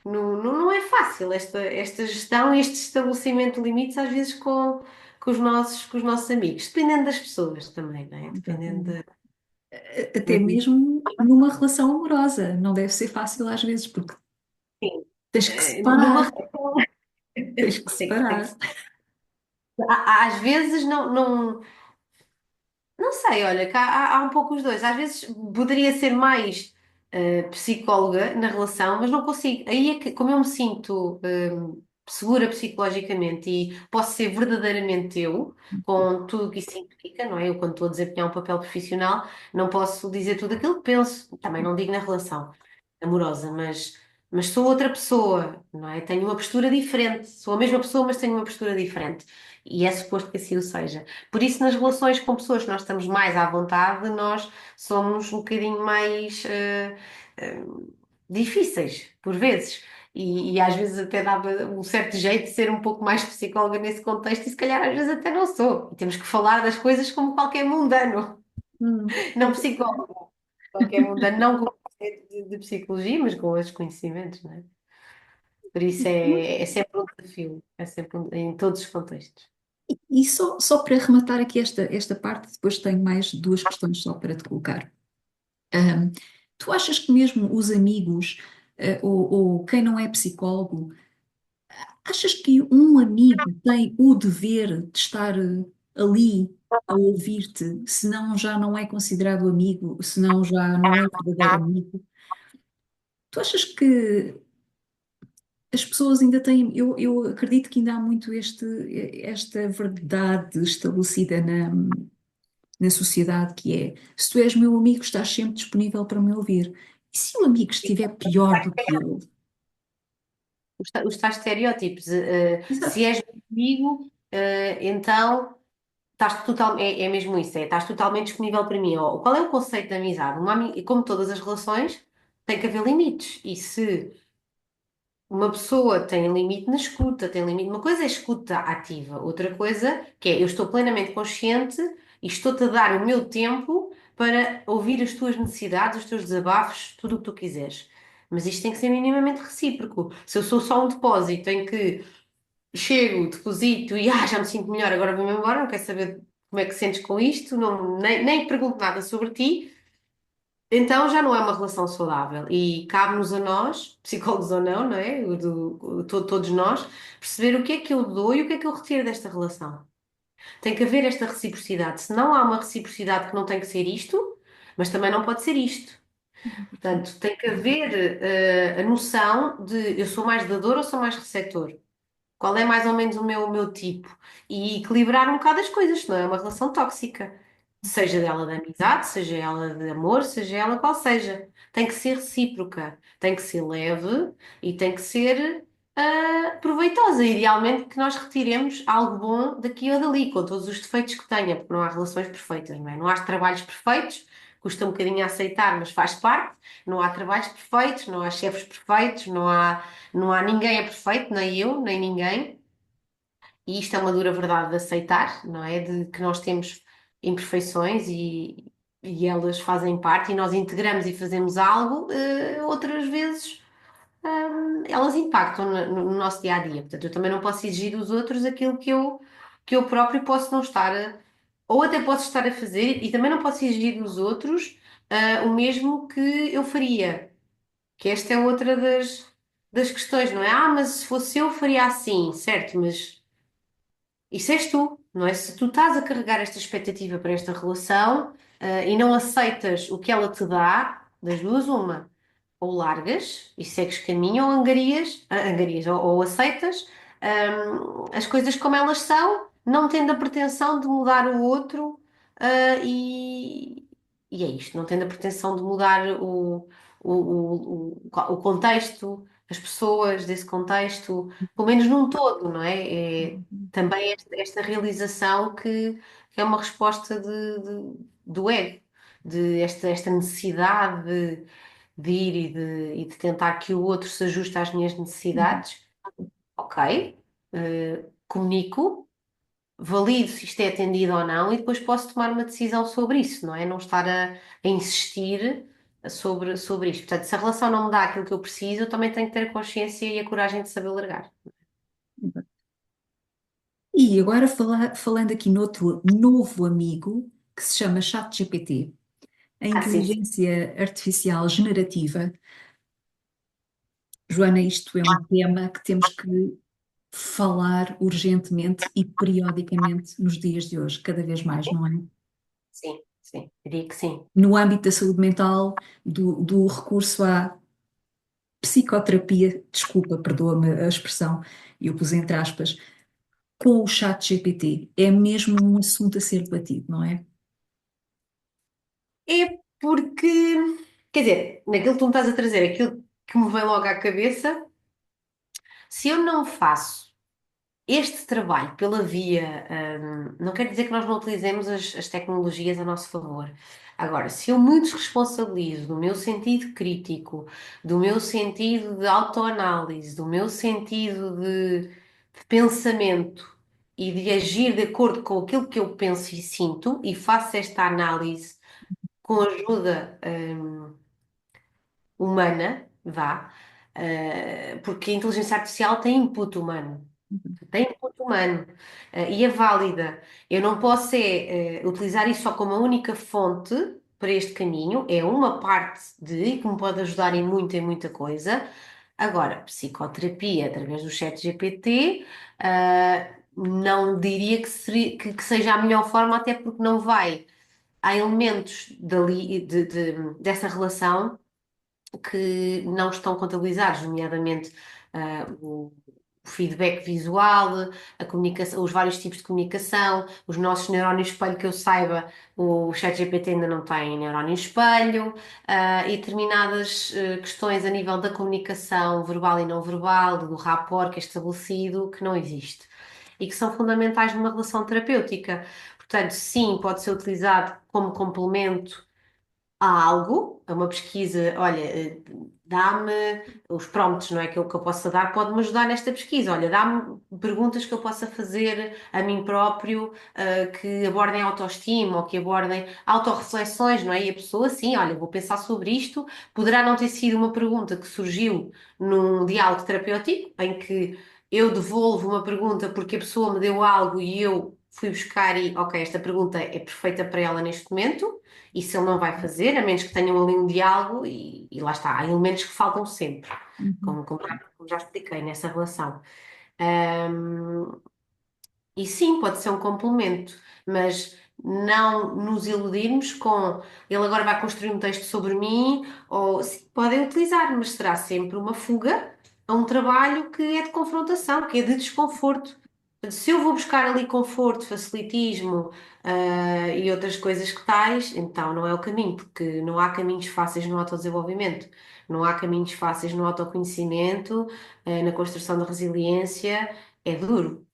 não é fácil esta gestão e este estabelecimento de limites, às vezes com os nossos amigos, dependendo das pessoas também, não é? Dependendo Exatamente. de. Até mesmo numa relação amorosa, não deve ser fácil às vezes, porque Sim, tens que numa separar, relação, tens que separar. às vezes não sei, olha, que há um pouco os dois. Às vezes poderia ser mais psicóloga na relação, mas não consigo. Aí é que, como eu me sinto segura psicologicamente e posso ser verdadeiramente eu, com tudo o que isso implica, não é? Eu, quando estou a desempenhar um papel profissional, não posso dizer tudo aquilo que penso. Também não digo na relação amorosa, mas sou outra pessoa, não é? Tenho uma postura diferente. Sou a mesma pessoa, mas tenho uma postura diferente. E é suposto que assim o seja. Por isso, nas relações com pessoas que nós estamos mais à vontade, nós somos um bocadinho mais eh, difíceis, por vezes. E às vezes até dava um certo jeito de ser um pouco mais psicóloga nesse contexto, e se calhar às vezes até não sou. E temos que falar das coisas como qualquer mundano, Hum. não psicólogo. Qualquer mundano, não com conhecimento de psicologia, mas com outros conhecimentos, não é? Por isso é sempre um desafio, em todos os contextos. E só para rematar aqui esta parte, depois tenho mais duas questões só para te colocar. Ahm, Tu achas que mesmo os amigos, ou quem não é psicólogo, achas que um amigo tem o dever de estar ali a ouvir-te, senão já não é considerado amigo, senão já não é verdadeiro amigo? Tu achas que as pessoas ainda têm, eu acredito que ainda há muito esta verdade estabelecida na sociedade que é, se tu és meu amigo, estás sempre disponível para me ouvir. E se o amigo estiver pior do que eu? Os tais estereótipos. Se Exato. és meu amigo, então estás total, é mesmo isso, estás totalmente disponível para mim. Qual é o conceito de amizade? Como todas as relações, tem que haver limites. E se uma pessoa tem limite na escuta, tem limite. Uma coisa é escuta ativa, outra coisa que é eu estou plenamente consciente e estou-te a dar o meu tempo para ouvir as tuas necessidades, os teus desabafos, tudo o que tu quiseres. Mas isto tem que ser minimamente recíproco. Se eu sou só um depósito em que chego, deposito e já me sinto melhor, agora vou-me embora, não quero saber como é que sentes com isto, não, nem pergunto nada sobre ti. Então já não é uma relação saudável e cabe-nos a nós, psicólogos ou não, não é? Todos nós, perceber o que é que eu dou e o que é que eu retiro desta relação. Tem que haver esta reciprocidade. Se não há uma reciprocidade que não tem que ser isto, mas também não pode ser isto. Portanto, tem que haver a noção de eu sou mais dador ou sou mais receptor. Qual é mais ou menos o meu tipo? E equilibrar um bocado as coisas, senão é uma relação tóxica. Seja ela de amizade, seja ela de amor, seja ela qual seja. Tem que ser recíproca, tem que ser leve e tem que ser proveitosa. Idealmente que nós retiremos algo bom daqui ou dali, com todos os defeitos que tenha, porque não há relações perfeitas, não é? Não há trabalhos perfeitos, custa um bocadinho a aceitar, mas faz parte. Não há trabalhos perfeitos, não há chefes perfeitos, não há ninguém é perfeito, nem eu, nem ninguém. E isto é uma dura verdade de aceitar, não é? De que nós temos imperfeições e elas fazem parte e nós integramos e fazemos algo, outras vezes, elas impactam no nosso dia a dia. Portanto, eu também não posso exigir dos outros aquilo que eu próprio posso não estar ou até posso estar a fazer, e também não posso exigir dos outros, o mesmo que eu faria. Que esta é outra das questões, não é? Ah, mas se fosse eu, faria assim, certo? Mas isso és tu, não é? Se tu estás a carregar esta expectativa para esta relação, e não aceitas o que ela te dá, das duas, uma, ou largas e segues caminho, ou angarias, ou aceitas, as coisas como elas são, não tendo a pretensão de mudar o outro, e é isto, não tendo a pretensão de mudar o contexto, as pessoas desse contexto, pelo menos num todo, não é? Também esta realização que é uma resposta do ego, de esta necessidade de ir e de tentar que o outro se ajuste às minhas necessidades. Ok, comunico, valido se isto é atendido ou não e depois posso tomar uma decisão sobre isso, não é? Não estar a insistir sobre isto. Portanto, se a relação não me dá aquilo que eu preciso, eu também tenho que ter a consciência e a coragem de saber largar. E agora falando aqui noutro novo amigo que se chama ChatGPT, a Ah, sim, sim. inteligência artificial generativa. Joana, isto é um tema que temos que falar urgentemente e periodicamente nos dias de hoje, cada vez mais, não é? Sim, sim, diria que sim. No âmbito da saúde mental, do recurso à psicoterapia, desculpa, perdoa-me a expressão, eu pus entre aspas, com o chat GPT, é mesmo um assunto a ser debatido, não é? É porque, quer dizer, naquilo que tu me estás a trazer, aquilo que me vem logo à cabeça, se eu não faço este trabalho pela via, não quer dizer que nós não utilizemos as tecnologias a nosso favor. Agora, se eu me desresponsabilizo do meu sentido crítico, do meu sentido de autoanálise, do meu sentido de pensamento e de agir de acordo com aquilo que eu penso e sinto, e faço esta análise com ajuda, humana, vá, porque a inteligência artificial tem input humano. tem input humano, e é válida. Eu não posso utilizar isso só como a única fonte para este caminho, é uma parte de que me pode ajudar em muita coisa. Agora, psicoterapia através do chat GPT, não diria que seja a melhor forma, até porque não vai. Há elementos dessa relação que não estão contabilizados, nomeadamente o feedback visual, a comunicação, os vários tipos de comunicação, os nossos neurónios espelho, que eu saiba, o ChatGPT ainda não tem neurónio espelho, e determinadas questões a nível da comunicação verbal e não verbal, do rapport que é estabelecido, que não existe. E que são fundamentais numa relação terapêutica. Portanto, sim, pode ser utilizado como complemento a algo, a uma pesquisa, olha, dá-me os prompts, não é? Que eu possa dar, pode-me ajudar nesta pesquisa. Olha, dá-me perguntas que eu possa fazer a mim próprio, que abordem a autoestima ou que abordem autorreflexões, não é? E a pessoa, sim, olha, vou pensar sobre isto. Poderá não ter sido uma pergunta que surgiu num diálogo terapêutico, em que eu devolvo uma pergunta porque a pessoa me deu algo e eu fui buscar e, ok, esta pergunta é perfeita para ela neste momento. Isso ele não vai fazer, a menos que tenham ali um diálogo, e lá está. Há elementos que faltam sempre, Uhum. como já expliquei nessa relação. Ahm, e sim, pode ser um complemento, mas não nos iludirmos com ele agora vai construir um texto sobre mim, ou sim, podem utilizar, mas será sempre uma fuga a um trabalho que é de confrontação, que é de desconforto. Portanto, se eu vou buscar ali conforto, facilitismo, e outras coisas que tais, então não é o caminho, porque não há caminhos fáceis no autodesenvolvimento, não há caminhos fáceis no autoconhecimento, na construção da resiliência, é duro.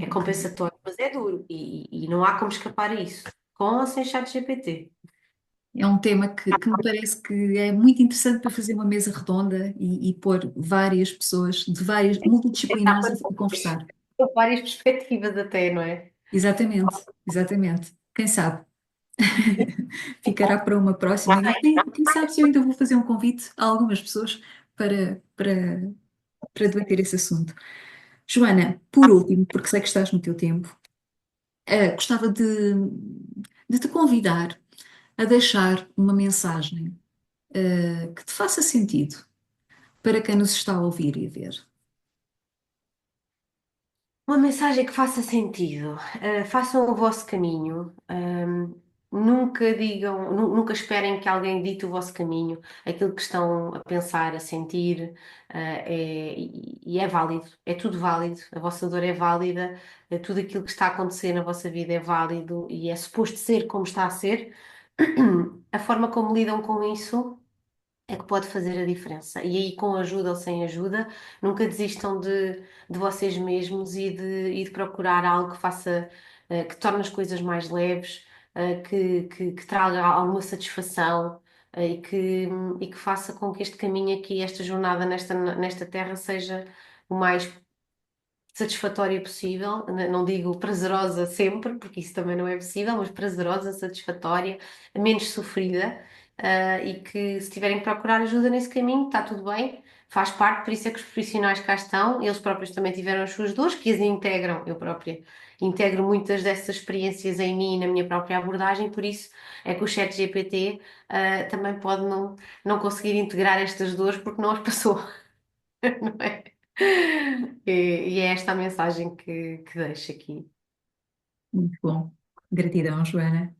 É Ok. compensatório, mas é duro e não há como escapar a isso, com ou sem chat GPT. É um tema que me parece que é muito interessante para fazer uma mesa redonda e pôr várias pessoas de várias Tentar multidisciplinares a com conversar. várias perspectivas até, não é? Exatamente, exatamente. Quem sabe? Ficará para uma próxima. E quem sabe se eu ainda vou fazer um convite a algumas pessoas para debater esse assunto. Joana, por último, porque sei que estás no teu tempo, gostava de te convidar a deixar uma mensagem, que te faça sentido para quem nos está a ouvir e a ver. Uma mensagem que faça sentido. Façam o vosso caminho. Nunca digam, nunca esperem que alguém dite o vosso caminho. Aquilo que estão a pensar, a sentir, e é válido. É tudo válido. A vossa dor é válida. Tudo aquilo que está a acontecer na vossa vida é válido e é suposto ser como está a ser. A forma como lidam com isso é que pode fazer a diferença. E aí, com ajuda ou sem ajuda, nunca desistam de vocês mesmos e de procurar algo que faça, que torne as coisas mais leves, que traga alguma satisfação, e que faça com que este caminho aqui, esta jornada nesta terra, seja o mais satisfatória possível. Não digo prazerosa sempre, porque isso também não é possível, mas prazerosa, satisfatória, menos sofrida, e que se tiverem que procurar ajuda nesse caminho, está tudo bem, faz parte, por isso é que os profissionais cá estão, eles próprios também tiveram as suas dores, que as integram, eu própria integro muitas dessas experiências em mim e na minha própria abordagem, por isso é que o chat GPT também pode não conseguir integrar estas dores porque não as passou, não é? E é esta a mensagem que deixo aqui. Muito bom. Gratidão, Joana.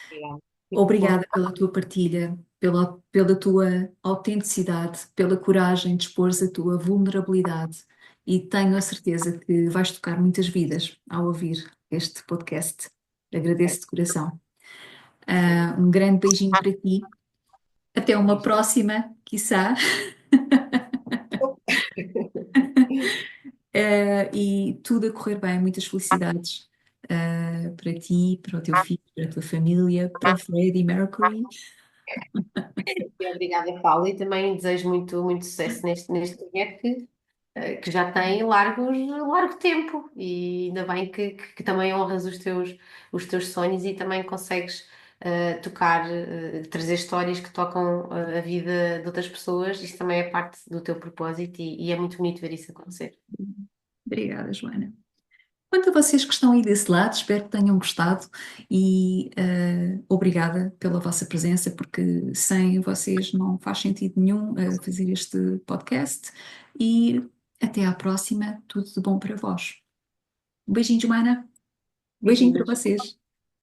Obrigada. Fico com- Obrigada pela tua partilha, pela tua autenticidade, pela coragem de expor a tua vulnerabilidade. E tenho a certeza que vais tocar muitas vidas ao ouvir este podcast. Agradeço de coração. Um grande beijinho para ti. Até uma próxima, quiçá. E tudo a correr bem. Muitas felicidades, para ti, para o teu filho, para a tua família, para o Freddie Mercury. Obrigada, Paula, e também desejo muito, muito sucesso neste projeto que já tem largo tempo e ainda bem que também honras os teus sonhos e também consegues tocar, trazer histórias que tocam a vida de outras pessoas. Isso também é parte do teu propósito e é muito bonito ver isso acontecer. Obrigada, Joana. Quanto a vocês que estão aí desse lado, espero que tenham gostado e obrigada pela vossa presença, porque sem vocês não faz sentido nenhum fazer este podcast. E até à próxima, tudo de bom para vós. Um beijinho, Joana. Um beijinho para Beijinhos. vocês.